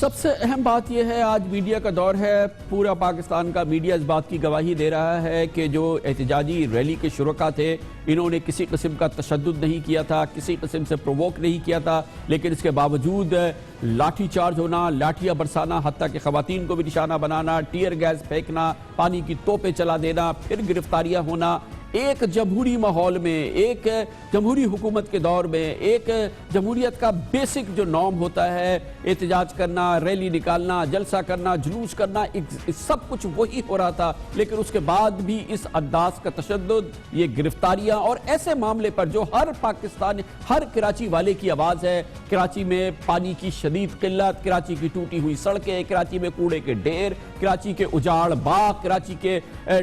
سب سے اہم بات یہ ہے، آج میڈیا کا دور ہے، پورا پاکستان کا میڈیا اس بات کی گواہی دے رہا ہے کہ جو احتجاجی ریلی کے شرکا تھے انہوں نے کسی قسم کا تشدد نہیں کیا تھا، کسی قسم سے پرووک نہیں کیا تھا، لیکن اس کے باوجود لاٹھی چارج ہونا، لاٹھیاں برسانا، حتیٰ کہ خواتین کو بھی نشانہ بنانا، ٹیئر گیس پھینکنا، پانی کی توپیں چلا دینا، پھر گرفتاریاں ہونا، ایک جمہوری ماحول میں، ایک جمہوری حکومت کے دور میں، ایک جمہوریت کا بیسک جو نارم ہوتا ہے، احتجاج کرنا، ریلی نکالنا، جلسہ کرنا، جلوس کرنا، سب کچھ وہی ہو رہا تھا، لیکن اس کے بعد بھی اس انداز کا تشدد، یہ گرفتاریاں اور ایسے معاملے پر جو ہر پاکستانی، ہر کراچی والے کی آواز ہے، کراچی میں پانی کی شدید قلت، کراچی کی ٹوٹی ہوئی سڑکیں، کراچی میں کوڑے کے ڈھیر، کراچی کے اجاڑ باغ، کراچی کے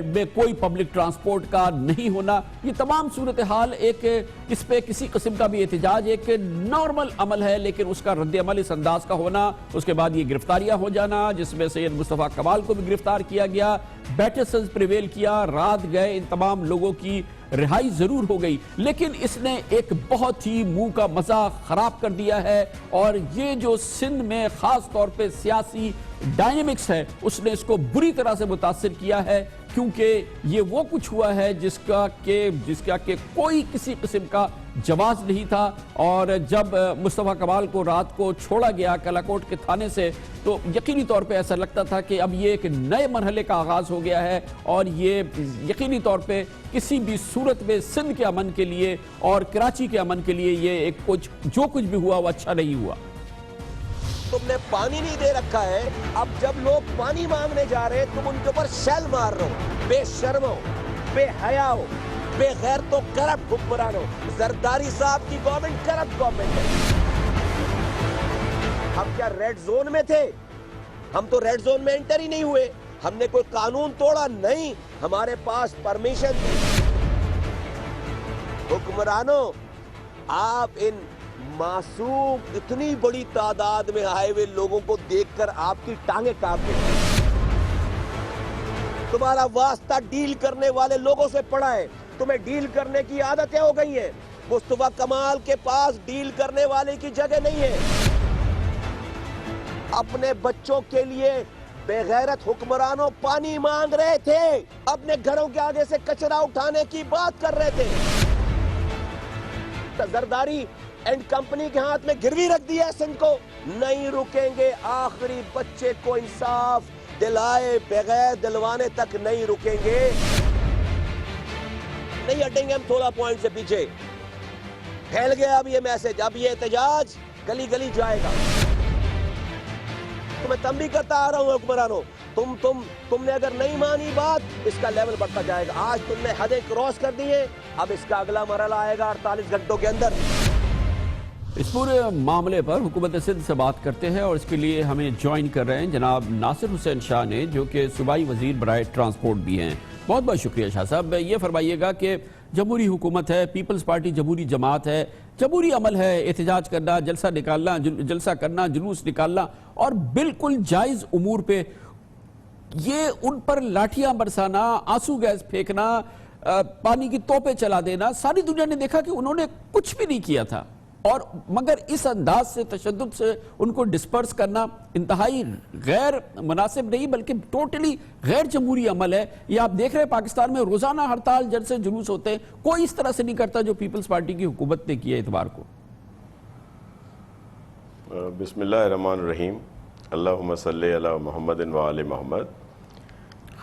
میں کوئی پبلک ٹرانسپورٹ کا نہیں ہونا، یہ تمام صورتحال ایک اس پہ کسی قسم کا بھی احتجاج ایک نارمل عمل ہے، لیکن اس کا رد عمل اس انداز کا ہونا، اس کے بعد یہ گرفتاریاں ہو جانا، جس میں سید مصطفیٰ کمال کو بھی گرفتار کیا گیا، بیٹسز پریویل کیا، رات گئے، ان تمام لوگوں کی رہائی ضرور ہو گئی، لیکن اس نے ایک بہت ہی منہ کا مزہ خراب کر دیا ہے، اور یہ جو سندھ میں خاص طور پہ سیاسی ڈائنامکس ہے اس نے اس کو بری طرح سے متاثر کیا ہے، کیونکہ یہ وہ کچھ ہوا ہے جس کا کہ کوئی کسی قسم کا جواز نہیں تھا، اور جب مصطفیٰ کمال کو رات کو چھوڑا گیا کلاکوٹ کے تھانے سے تو یقینی طور پہ ایسا لگتا تھا کہ اب یہ ایک نئے مرحلے کا آغاز ہو گیا ہے، اور یہ یقینی طور پہ کسی بھی صورت میں سندھ کے امن کے لیے اور کراچی کے امن کے لیے یہ ایک جو کچھ بھی ہوا وہ اچھا نہیں ہوا۔ تم نے پانی نہیں دے رکھا ہے، اب جب لوگ پانی مانگنے جا رہے تم ان کے اوپر شیل مار رہے ہو، بے شرم ہو، بے حیا ہو، بے غیرت و کرپٹ حکمران ہو۔ زرداری صاحب کی گورنمنٹ کرپٹ گورنمنٹ ہے۔ ہم کیا ریڈ زون میں تھے؟ ہم تو ریڈ زون میں انٹر ہی نہیں ہوئے، ہم نے کوئی قانون توڑا نہیں، ہمارے پاس پرمیشن تھی۔ حکمرانوں، آپ ان معصوم اتنی بڑی تعداد میں آئے ہوئے لوگوں کو دیکھ کر آپ کی ٹانگیں کانپ گئی۔ تمہارا واسطہ ڈیل کرنے والے لوگوں سے پڑا ہے، تمہیں ڈیل کرنے کی عادتیں ہو گئی ہیں۔ مصطفیٰ کمال کے پاس ڈیل کرنے والے کی جگہ نہیں ہے۔ اپنے بچوں کے لیے بے غیرت حکمرانوں پانی مانگ رہے تھے، اپنے گھروں کے آگے سے کچرا اٹھانے کی بات کر رہے تھے۔ زرداری اینڈ کمپنی کے ہاتھ میں گروی رکھ دیا ہے سندھ کو، نہیں رکیں گے، آخری بچے کو انصاف دلائے بغیر دلوانے تک نہیں رکیں گے، نہیں ہٹیں گے ہم 16 پوائنٹ سے پیچھے۔ پھیل گیا اب یہ میسج، اب یہ احتجاج گلی گلی جائے گا۔ تو میں تنبیہ کرتا آ رہا ہوں حکمرانوں، تم نے اگر نہیں مانی بات، اس کا لیول بڑھتا جائے گا۔ آج تم نے حدیں کراس کر دی ہیں، اب اس کا اگلا مرحلہ آئے گا 48 گھنٹوں کے اندر۔ اس پورے معاملے پر حکومت سندھ سے بات کرتے ہیں، اور اس کے لیے ہمیں جوائن کر رہے ہیں جناب ناصر حسین شاہ نے، جو کہ صوبائی وزیر برائے ٹرانسپورٹ بھی ہیں۔ بہت بہت شکریہ شاہ صاحب۔ یہ فرمائیے گا کہ جمہوری حکومت ہے، پیپلز پارٹی جمہوری جماعت ہے، جمہوری عمل ہے، احتجاج کرنا، جلسہ نکالنا، جلسہ کرنا، جلوس نکالنا، اور بالکل جائز امور پہ یہ ان پر لاٹھیاں برسانا، آنسو گیس پھینکنا، پانی کی توپیں چلا دینا، ساری دنیا نے دیکھا کہ انہوں نے کچھ بھی نہیں کیا تھا، اور مگر اس انداز سے تشدد سے ان کو ڈسپرس کرنا انتہائی غیر مناسب نہیں بلکہ ٹوٹلی غیر جمہوری عمل ہے۔ یہ آپ دیکھ رہے ہیں پاکستان میں روزانہ ہڑتال، جلسے، جلوس ہوتے ہیں، کوئی اس طرح سے نہیں کرتا جو پیپلز پارٹی کی حکومت نے کیا اتوار کو۔ بسم اللہ الرحمن الرحیم، اللہم صلی علی محمد و آل محمد۔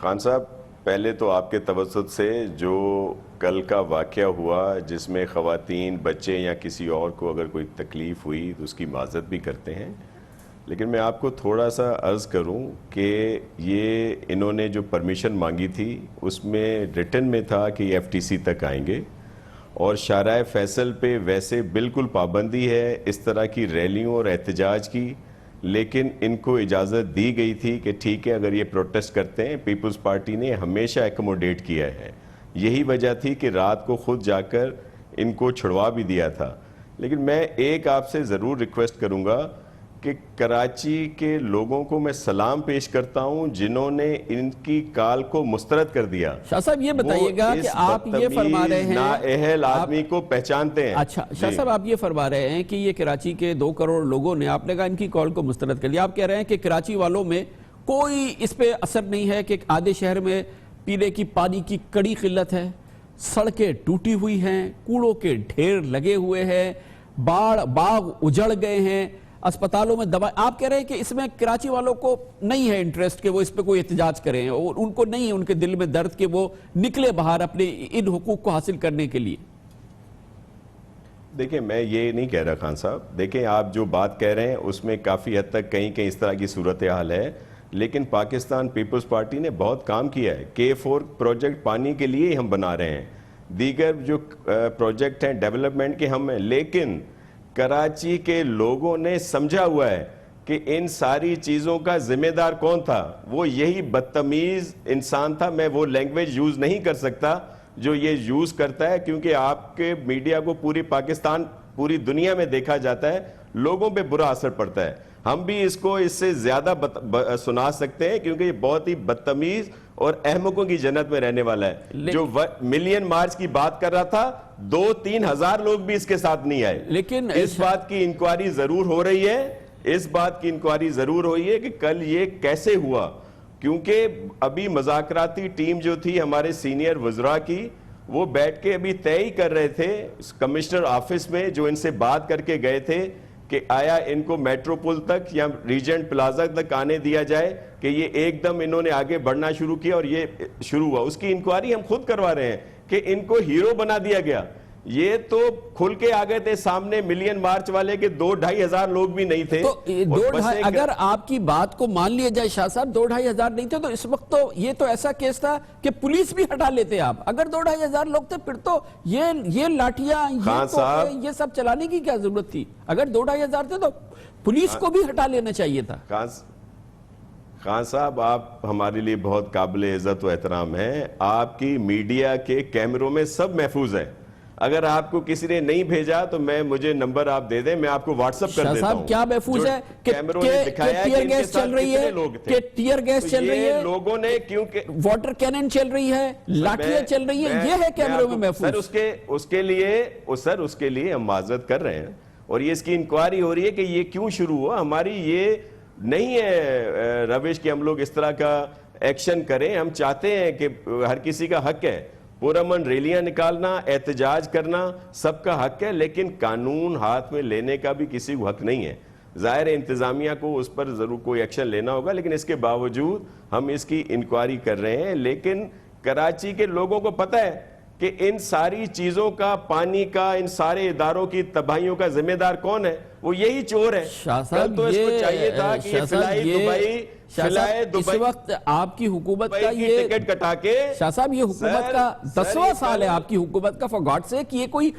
خان صاحب، پہلے تو آپ کے توسط سے جو کل کا واقعہ ہوا جس میں خواتین، بچے یا کسی اور کو اگر کوئی تکلیف ہوئی تو اس کی معذرت بھی کرتے ہیں، لیکن میں آپ کو تھوڑا سا عرض کروں کہ یہ انہوں نے جو پرمیشن مانگی تھی اس میں ریٹن میں تھا کہ یہ FTC تک آئیں گے، اور شارع فیصل پہ ویسے بالکل پابندی ہے اس طرح کی ریلیوں اور احتجاج کی، لیکن ان کو اجازت دی گئی تھی کہ ٹھیک ہے اگر یہ پروٹیسٹ کرتے ہیں۔ پیپلز پارٹی نے ہمیشہ ایکوموڈیٹ کیا ہے، یہی وجہ تھی کہ رات کو خود جا کر ان کو چھڑوا بھی دیا تھا۔ لیکن میں ایک آپ سے ضرور ریکویسٹ کروں گا کہ کراچی کے لوگوں کو میں سلام پیش کرتا ہوں جنہوں نے ان کی کال کو مسترد کر دیا. شاہ صاحب یہ بتائیے گا کہ آپ یہ فرما رہے ہیں نااہل آدمی کو پہچانتے ہیں. اچھا شاہ صاحب آپ یہ فرما رہے ہیں کہ یہ کراچی کے 2 کروڑ لوگوں نے آپ نے کہا ان کی کال کو مسترد کر لیا. آپ کہہ رہے ہیں کہ کراچی والوں میں کوئی اس پہ اثر نہیں ہے کہ آدھے شہر میں پینے کی پانی کی کڑی قلت ہے, سڑکیں ٹوٹی ہوئی ہیں, کوڑوں کے ڈھیر لگے ہوئے ہیں, باغ اجڑ گئے ہیں, اسپتالوں میں دوا. آپ کہہ رہے ہیں کہ اس میں کراچی والوں کو نہیں ہے انٹرسٹ کہ وہ اس پہ کوئی احتجاج کریں, اور ان کو نہیں ہے ان کے دل میں درد کہ وہ نکلے باہر اپنے ان حقوق کو حاصل کرنے کے لیے. دیکھیں میں یہ نہیں کہہ رہا خان صاحب, دیکھیں آپ جو بات کہہ رہے ہیں اس میں کافی حد تک کہیں اس طرح کی صورتحال ہے, لیکن پاکستان پیپلز پارٹی نے بہت کام کیا ہے. K4 پروجیکٹ پانی کے لیے ہی ہم بنا رہے ہیں, دیگر جو پروجیکٹ ہیں ڈیولپمنٹ کے ہم ہیں, لیکن کراچی کے لوگوں نے سمجھا ہوا ہے کہ ان ساری چیزوں کا ذمہ دار کون تھا. وہ یہی بدتمیز انسان تھا. میں وہ لینگویج یوز نہیں کر سکتا جو یہ یوز کرتا ہے, کیونکہ آپ کے میڈیا کو پوری پاکستان پوری دنیا میں دیکھا جاتا ہے, لوگوں پہ برا اثر پڑتا ہے. ہم بھی اس کو اس سے زیادہ سنا سکتے ہیں کیونکہ یہ بہت ہی بدتمیز اور احمقوں کی جنت میں رہنے والا ہے. جو ملین مارچ کی بات کر رہا تھا 2-3 ہزار لوگ بھی اس کے ساتھ نہیں آئے. لیکن اس بات کی انکوائری ضرور ہو رہی ہے, کہ کل یہ کیسے ہوا, کیونکہ ابھی مذاکراتی ٹیم جو تھی ہمارے سینئر وزراء کی, وہ بیٹھ کے ابھی طے ہی کر رہے تھے کمشنر آفس میں, جو ان سے بات کر کے گئے تھے کہ آیا ان کو میٹروپول تک یا ریجنٹ پلازا تک آنے دیا جائے, کہ یہ ایک دم انہوں نے آگے بڑھنا شروع کیا اور یہ شروع ہوا. اس کی انکوائری ہم خود کروا رہے ہیں کہ ان کو ہیرو بنا دیا گیا. یہ تو کھل کے آگے تھے سامنے, ملین مارچ والے کے 2-2.5 ہزار لوگ بھی نہیں تھے. اگر آپ کی بات کو مان لیا جائے شاہ صاحب 2-2.5 ہزار نہیں تھے تو اس وقت تو یہ تو ایسا کیس تھا کہ پولیس بھی ہٹا لیتے آپ. اگر 2-2.5 ہزار لوگ تھے پھر تو یہ لاٹھیاں یہ سب چلانے کی کیا ضرورت تھی. اگر 2-2.5 ہزار تھے تو پولیس کو بھی ہٹا لینا چاہیے تھا. خان صاحب آپ ہمارے لیے بہت قابل عزت و احترام ہیں. آپ کی میڈیا کے کیمروں میں سب محفوظ ہے. اگر آپ کو کسی نے نہیں بھیجا تو مجھے نمبر آپ دے دیں, میں آپ کو واٹس اپ کر دیتا ہوں. صاحب کیا محفوظ ہے کہ ٹیئر گیس چل رہی ہے, کہ ٹیئر گیس چل رہی ہے, لوگوں نے کیونکہ واٹر کینن چل رہی ہے, لاٹھیاں چل رہی ہیں, یہ ہے کیمروں میں محفوظ. سر اس کے لیے ہم معذرت کر رہے ہیں, اور یہ اس کی انکوائری ہو رہی ہے کہ یہ کیوں شروع ہوا. ہماری یہ نہیں ہے روش کہ ہم لوگ اس طرح کا ایکشن کریں. ہم چاہتے ہیں کہ ہر کسی کا حق ہے پرامن ریلیاں نکالنا, احتجاج کرنا, سب کا حق ہے, لیکن قانون ہاتھ میں لینے کا بھی کسی کو حق نہیں ہے. ظاہر انتظامیہ کو اس پر ضرور کوئی ایکشن لینا ہوگا, لیکن اس کے باوجود ہم اس کی انکوائری کر رہے ہیں. لیکن کراچی کے لوگوں کو پتہ ہے کہ ان ساری چیزوں کا, پانی کا, ان سارے اداروں کی تباہیوں کا ذمہ دار کون ہے. وہ یہی چور ہے. کل تو اس کو چاہیے تھا کہ یہ فلائی دبئی اس وقت آپ کی حکومت کا یہ ٹکٹ کٹا کے, شاہ صاحب یہ حکومت کا 10واں سال ہے آپ کی حکومت کا, فار گاڈ سیک یہ کوئی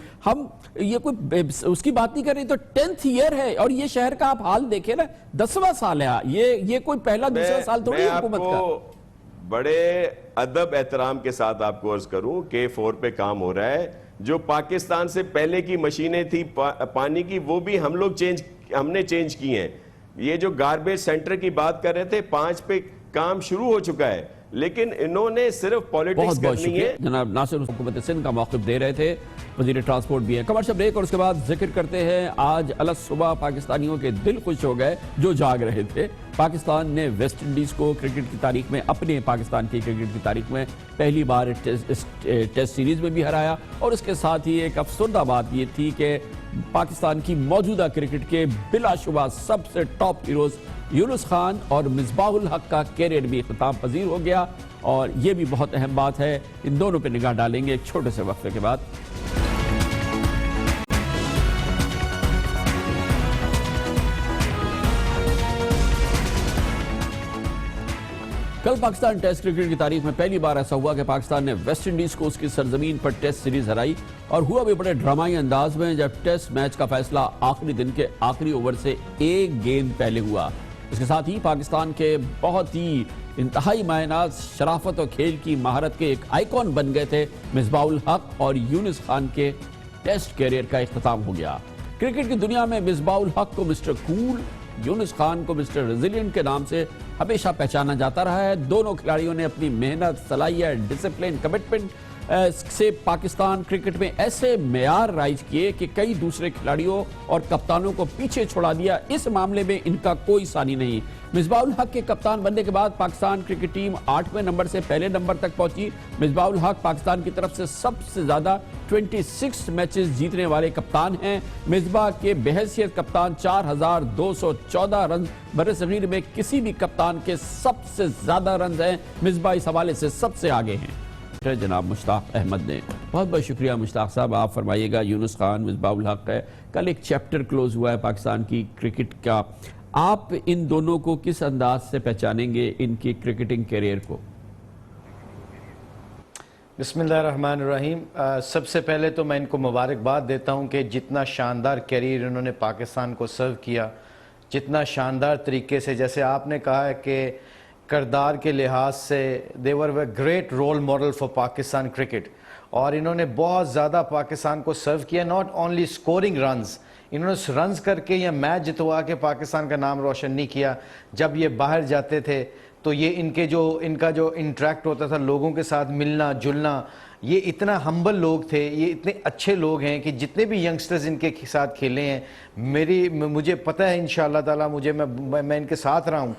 اس کی بات نہیں کر رہی, تو 10th ایئر ہے, اور یہ شہر کا آپ حال دیکھیں نا, 10واں سال ہے یہ کوئی پہلا دوسرا سال تھوڑی حکومت کا. بڑے ادب احترام کے ساتھ آپ کو عرض کروں K4 پہ کام ہو رہا ہے. جو پاکستان سے پہلے کی مشینیں تھی پانی کی, وہ بھی ہم نے چینج کی ہیں. یہ جو گاربیج سینٹر کی بات کر رہے تھے 5 پہ کام شروع ہو چکا ہے, لیکن انہوں نے صرف پالیٹکس کرنی ہے. جناب ناصر حکومت سندھ کا موقف دے رہے تھے, وزیر ٹرانسپورٹ بھی ہے. کمرشل بریک اور اس کے بعد ذکر کرتے ہیں آج الگ صبح پاکستانیوں کے دل خوش ہو گئے جو جاگ رہے تھے. پاکستان نے ویسٹ انڈیز کو کرکٹ کی تاریخ میں, اپنے پاکستان کی کرکٹ کی تاریخ میں پہلی بار ٹیسٹ سیریز میں بھی ہرایا, اور اس کے ساتھ ہی ایک افسردہ بات یہ تھی کہ پاکستان کی موجودہ کرکٹ کے بلا شبہ سب سے ٹاپ ہیروز یونس خان اور مصباح الحق کا کیریئر بھی اختتام پذیر ہو گیا, اور یہ بھی بہت اہم بات ہے. ان دونوں پہ نگاہ ڈالیں گے ایک چھوٹے سے وقفے کے بعد. کل پاکستان ٹیسٹ کرکٹ کی تاریخ میں پہلی بار ایسا ہوا کہ پاکستان نے ویسٹ انڈیز کو اس کی سرزمین پر ٹیسٹ سیریز ہرائی, اور ہوا بھی بڑے ڈرامائی انداز میں جب ٹیسٹ میچ کا فیصلہ آخری دن کے آخری اوور سے 1 گیند پہلے ہوا. اس کے ساتھ ہی پاکستان کے بہت ہی انتہائی مائناز شرافت اور کھیل کی مہارت کے ایک آئیکن بن گئے تھے مصباح الحق, اور یونس خان کے ٹیسٹ کیریئر کا اختتام ہو گیا. کرکٹ کی دنیا میں مصباح الحق کو مسٹر کول یونس خان کو مسٹر ریزیلینٹ کے نام سے ہمیشہ پہچانا جاتا رہا ہے. دونوں کھلاڑیوں نے اپنی محنت، صلاحیت، ڈسپلن، کمٹمنٹ سے پاکستان کرکٹ میں ایسے معیار رائج کیے کہ کئی دوسرے کھلاڑیوں اور کپتانوں کو پیچھے چھوڑا دیا. اس معاملے میں ان کا کوئی ثانی نہیں. مصباح الحق کے کپتان بننے کے بعد پاکستان کرکٹ ٹیم 8ویں نمبر سے پہلے نمبر تک پہنچی. مصباح الحق پاکستان کی طرف سے سب سے زیادہ 26 میچز جیتنے والے کپتان ہیں. مصباح کے بحیثیت کپتان 4214 رنز برصغیر میں کسی بھی کپتان کے سب سے زیادہ رنز ہیں. مصباح اس حوالے سے سب سے آگے ہیں. جناب مشتاق احمد نے بہت بہت شکریہ. مشتاق صاحب آپ فرمائیے گا، یونس خان، مصباح الحق ہے، کل ایک چیپٹر کلوز ہوا ہے پاکستان کی کرکٹ کا. آپ ان دونوں کو کس انداز سے پہچانیں گے ان کی کرکٹنگ کیریئر کو؟ بسم اللہ الرحمن الرحیم. سب سے پہلے تو میں ان کو مبارکباد دیتا ہوں کہ جتنا شاندار کیریئر انہوں نے پاکستان کو سرو کیا، جتنا شاندار طریقے سے، جیسے آپ نے کہا ہے کہ کردار کے لحاظ سے they were a great role model for Pakistan cricket, اور انہوں نے بہت زیادہ پاکستان کو سرو کیا. ناٹ اونلی سکورنگ رنز، انہوں نے رنز کر کے یا میچ جتوا کے پاکستان کا نام روشن نہیں کیا. جب یہ باہر جاتے تھے تو یہ ان کا جو انٹریکٹ ہوتا تھا، لوگوں کے ساتھ ملنا جلنا، یہ اتنا ہمبل لوگ تھے، یہ اتنے اچھے لوگ ہیں کہ جتنے بھی ینگسٹرز ان کے ساتھ کھیلے ہیں، مجھے پتہ ہے انشاءاللہ تعالی میں ان کے ساتھ رہا ہوں،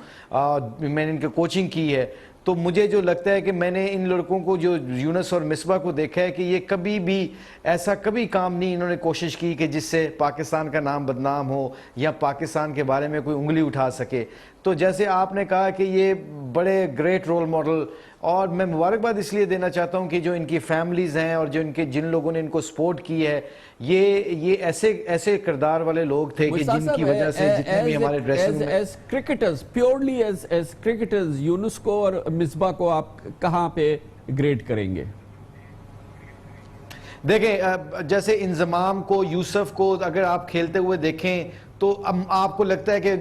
میں نے ان کی کوچنگ کی ہے، تو مجھے جو لگتا ہے کہ میں نے ان لڑکوں کو جو یونس اور مصباح کو دیکھا ہے کہ یہ کبھی بھی ایسا کبھی کام نہیں انہوں نے کوشش کی کہ جس سے پاکستان کا نام بدنام ہو یا پاکستان کے بارے میں کوئی انگلی اٹھا سکے. تو جیسے آپ نے کہا کہ یہ بڑے گریٹ رول ماڈل، اور میں مبارکباد اس لیے دینا چاہتا ہوں کہ جو ان کی فیملیز ہیں اور جن لوگوں نے ان کو سپورٹ کی ہے، یہ ایسے کردار والے لوگ تھے کہ جن کی وجہ سے جتنے بھی ہمارے ڈریسنگ میں as cricketers, purely as cricketers, Younis کو اور مصباح کو آپ کہاں پہ گریڈ کریں گے؟ دیکھیں، جیسے انضمام کو، یوسف کو اگر آپ کھیلتے ہوئے دیکھیں تو آپ کو لگتا ہے کہ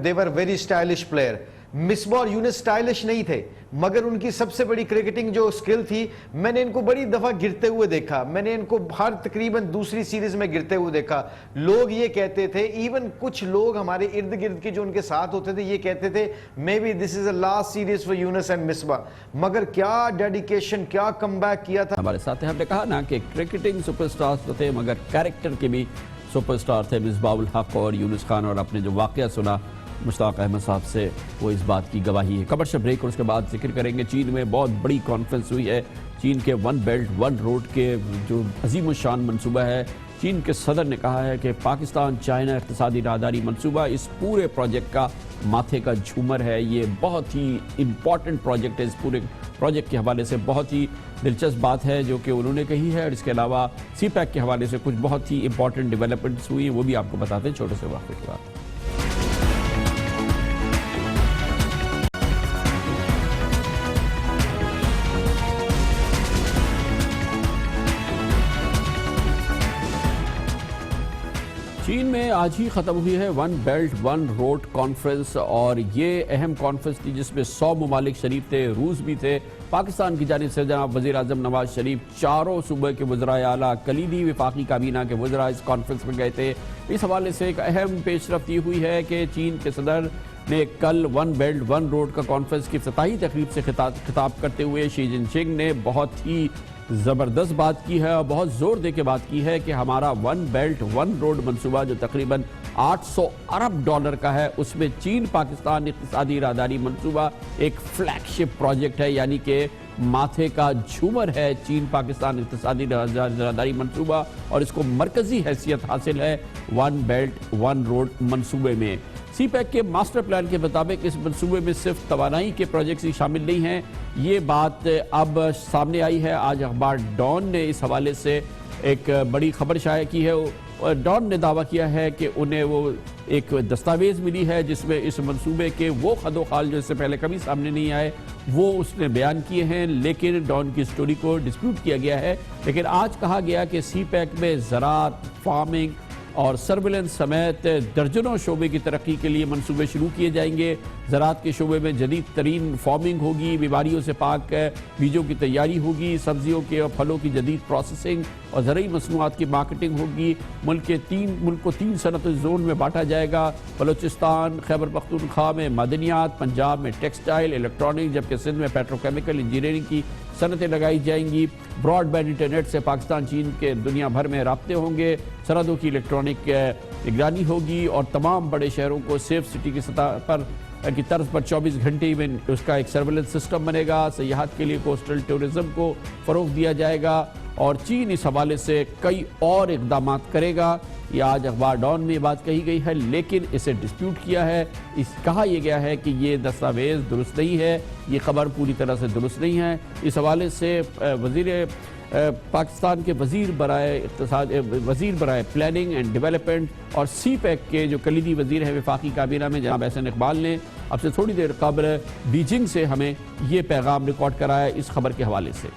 they were very stylish player. Misbah اور یونس سٹائلش نہیں تھے، مگر ان کی سب سے بڑی کرکٹنگ جو سکل تھی، میں نے ان کو بڑی دفعہ گرتے ہوئے دیکھا، میں نے ان کو ہر تقریباً دوسری سیریز میں گرتے ہوئے دیکھا. لوگ یہ کہتے تھے، ایون کچھ لوگ ہمارے ارد گرد کے جو ان کے ساتھ ہوتے تھے یہ کہتے تھے maybe this is a last series for Younis and Misbah. مگر کیا ڈیڈیکیشن، کیا کم بیک کیا تھا. ہمارے ساتھ ہم نے کہا نا کہ کرکٹنگ سپر سٹارز تو تھے مگر کیریکٹر کے بھی سپر سٹار تھے مصباح الحق اور یونس خان، اور آپ نے جو واقعہ سنا مشتاق احمد صاحب سے وہ اس بات کی گواہی ہے. کمرشل بریک اور اس کے بعد ذکر کریں گے چین میں بہت بڑی کانفرنس ہوئی ہے. چین کے ون بیلٹ ون روڈ کے جو عظیم الشان منصوبہ ہے، چین کے صدر نے کہا ہے کہ پاکستان چائنا اقتصادی راہداری منصوبہ اس پورے پروجیکٹ کا ماتھے کا جھومر ہے. یہ بہت ہی امپورٹنٹ پروجیکٹ ہے. اس پورے پروجیکٹ کے حوالے سے بہت ہی دلچسپ بات ہے جو کہ انہوں نے کہی ہے، اور اس کے علاوہ سی پیک کے حوالے سے کچھ بہت ہی امپورٹنٹ ڈیولپمنٹس ہوئی ہیں، وہ بھی آپ کو بتاتے ہیں چھوٹے سے واقعے کے بعد. چین میں آج ہی ختم ہوئی ہے one belt one road conference, اور یہ اہم کانفرنس تھی جس میں 100 ممالک شریف تھے، روس بھی تھے. پاکستان کی جانب سے جناب وزیر اعظم نواز شریف، چاروں صوبے کے وزرائے اعلیٰ، کلیدی وفاقی کابینہ کے وزراء اس کانفرنس میں گئے تھے. اس حوالے سے ایک اہم پیش رفت یہ ہوئی ہے کہ چین کے صدر نے کل ون بیلٹ ون روڈ کا کانفرنس کی افتتاحی تقریب سے خطاب کرتے ہوئے شی جن پنگ نے بہت ہی زبردست بات کی ہے اور بہت زور دے کے بات کی ہے کہ ہمارا ون بیلٹ ون روڈ منصوبہ جو تقریباً $800 ارب کا ہے، اس میں چین پاکستان اقتصادی راہداری منصوبہ ایک فلیگ شپ پروجیکٹ ہے، یعنی کہ ماتھے کا جھومر ہے چین پاکستان اقتصادی راہداری منصوبہ، اور اس کو مرکزی حیثیت حاصل ہے ون بیلٹ ون روڈ منصوبے میں. سی پیک کے ماسٹر پلان کے مطابق اس منصوبے میں صرف توانائی کے پروجیکٹس ہی شامل نہیں ہیں. یہ بات اب سامنے آئی ہے. آج اخبار ڈان نے اس حوالے سے ایک بڑی خبر شائع کی ہے. ڈان نے دعویٰ کیا ہے کہ انہیں وہ ایک دستاویز ملی ہے جس میں اس منصوبے کے وہ خد و خال جو اس سے پہلے کبھی سامنے نہیں آئے وہ اس نے بیان کیے ہیں، لیکن ڈان کی سٹوری کو ڈسپیوٹ کیا گیا ہے. لیکن آج کہا گیا کہ سی پیک میں زراعت، فارمنگ اور سرویلنس سمیت درجنوں شعبے کی ترقی کے لیے منصوبے شروع کیے جائیں گے۔ زراعت کے شعبے میں جدید ترین فارمنگ ہوگی، بیماریوں سے پاک بیجوں کی تیاری ہوگی، سبزیوں کے اور پھلوں کی جدید پروسیسنگ اور زرعی مصنوعات کی مارکیٹنگ ہوگی۔ ملک کو 3 صنعتی زون میں بانٹا جائے گا۔ بلوچستان، خیبر پختونخوا میں معدنیات، پنجاب میں ٹیکسٹائل، الیکٹرانک، جبکہ سندھ میں پیٹروکیمیکل انجینئرنگ کی صنعتیں لگائی جائیں گی۔ براڈ بینڈ انٹرنیٹ سے پاکستان چین کے دنیا بھر میں رابطے ہوں گے۔ سرحدوں کی الیکٹرانک نگرانی ہوگی اور تمام بڑے شہروں کو سیف سٹی کی سطح پر کی طرز پر 24 گھنٹے میں اس کا ایک سرویلنس سسٹم بنے گا۔ سیاحت کے لیے کوسٹل ٹورزم کو فروغ دیا جائے گا اور چین اس حوالے سے کئی اور اقدامات کرے گا۔ یہ آج اخبار ڈان میں بات کہی گئی ہے، لیکن اسے ڈسپیوٹ کیا ہے۔ کہا یہ گیا ہے کہ یہ دستاویز درست نہیں ہے، یہ خبر پوری طرح سے درست نہیں ہے۔ اس حوالے سے پاکستان کے وزیر برائے پلاننگ اینڈ ڈیولپمنٹ اور سی پیک کے جو کلیدی وزیر ہیں وفاقی کابینہ میں جناب احسن اقبال نے اب سے تھوڑی دیر قبل بیجنگ سے ہمیں یہ پیغام ریکارڈ کرایا اس خبر کے حوالے سے۔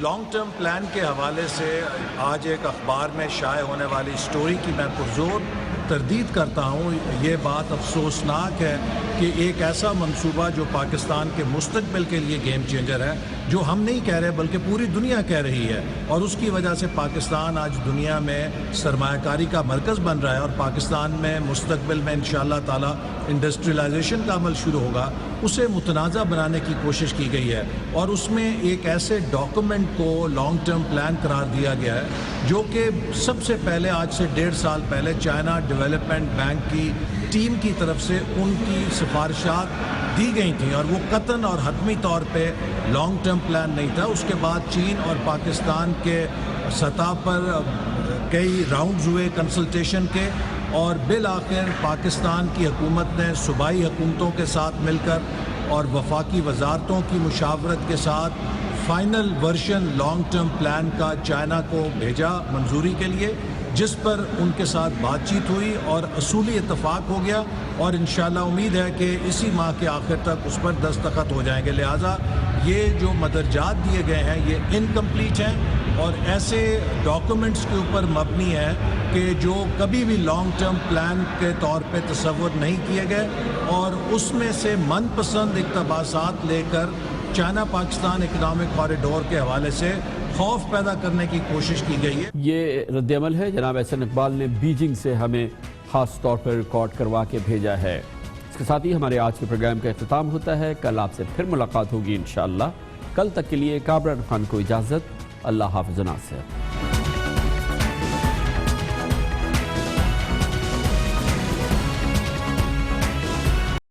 لانگ ٹرم پلان کے حوالے سے آج ایک اخبار میں شائع ہونے والی سٹوری کی میں پرزور تردید کرتا ہوں۔ یہ بات افسوسناک ہے کہ ایک ایسا منصوبہ جو پاکستان کے مستقبل کے لیے گیم چینجر ہے، جو ہم نہیں کہہ رہے بلکہ پوری دنیا کہہ رہی ہے، اور اس کی وجہ سے پاکستان آج دنیا میں سرمایہ کاری کا مرکز بن رہا ہے، اور پاکستان میں مستقبل میں انشاءاللہ تعالی انڈسٹریلائزیشن کا عمل شروع ہوگا، اسے متنازع بنانے کی کوشش کی گئی ہے، اور اس میں ایک ایسے ڈاکومنٹ کو لانگ ٹرم پلان قرار دیا گیا ہے جو کہ سب سے پہلے آج سے 1.5 سال پہلے چائنا ڈیولپمنٹ بینک کی ٹیم کی طرف سے ان کی سفارشات دی گئی تھیں، اور وہ قطعاً اور حتمی طور پہ لانگ ٹرم پلان نہیں تھا۔ اس کے بعد چین اور پاکستان کے سطح پر کئی راؤنڈز ہوئے کنسلٹیشن کے، اور بالآخر پاکستان کی حکومت نے صوبائی حکومتوں کے ساتھ مل کر اور وفاقی وزارتوں کی مشاورت کے ساتھ final version long term plan کا چائنا کو بھیجا منظوری کے لیے، جس پر ان کے ساتھ بات چیت ہوئی اور اصولی اتفاق ہو گیا، اور انشاءاللہ امید ہے کہ اسی ماہ کے آخر تک اس پر دستخط ہو جائیں گے۔ لہٰذا یہ جو مدرجات دیے گئے ہیں یہ انکمپلیٹ ہیں اور ایسے ڈاکومنٹس کے اوپر مبنی ہے کہ جو کبھی بھی لانگ ٹرم پلان کے طور پہ تصور نہیں کیے گئے، اور اس میں سے من پسند اقتباسات لے کر چائنا پاکستان اکنامک کوریڈور کے حوالے سے خوف پیدا کرنے کی کوشش کی گئی ہے۔ یہ رد عمل ہے جناب احسن اقبال نے بیجنگ سے ہمیں خاص طور پر ریکارڈ کروا کے بھیجا ہے۔ اس کے ساتھ ہی ہمارے آج کے پروگرام کا اختتام ہوتا ہے۔ کل آپ سے پھر ملاقات ہوگی انشاءاللہ۔ کل تک کے لیے کامران خان کو اجازت۔ اللہ حافظ و ناصر۔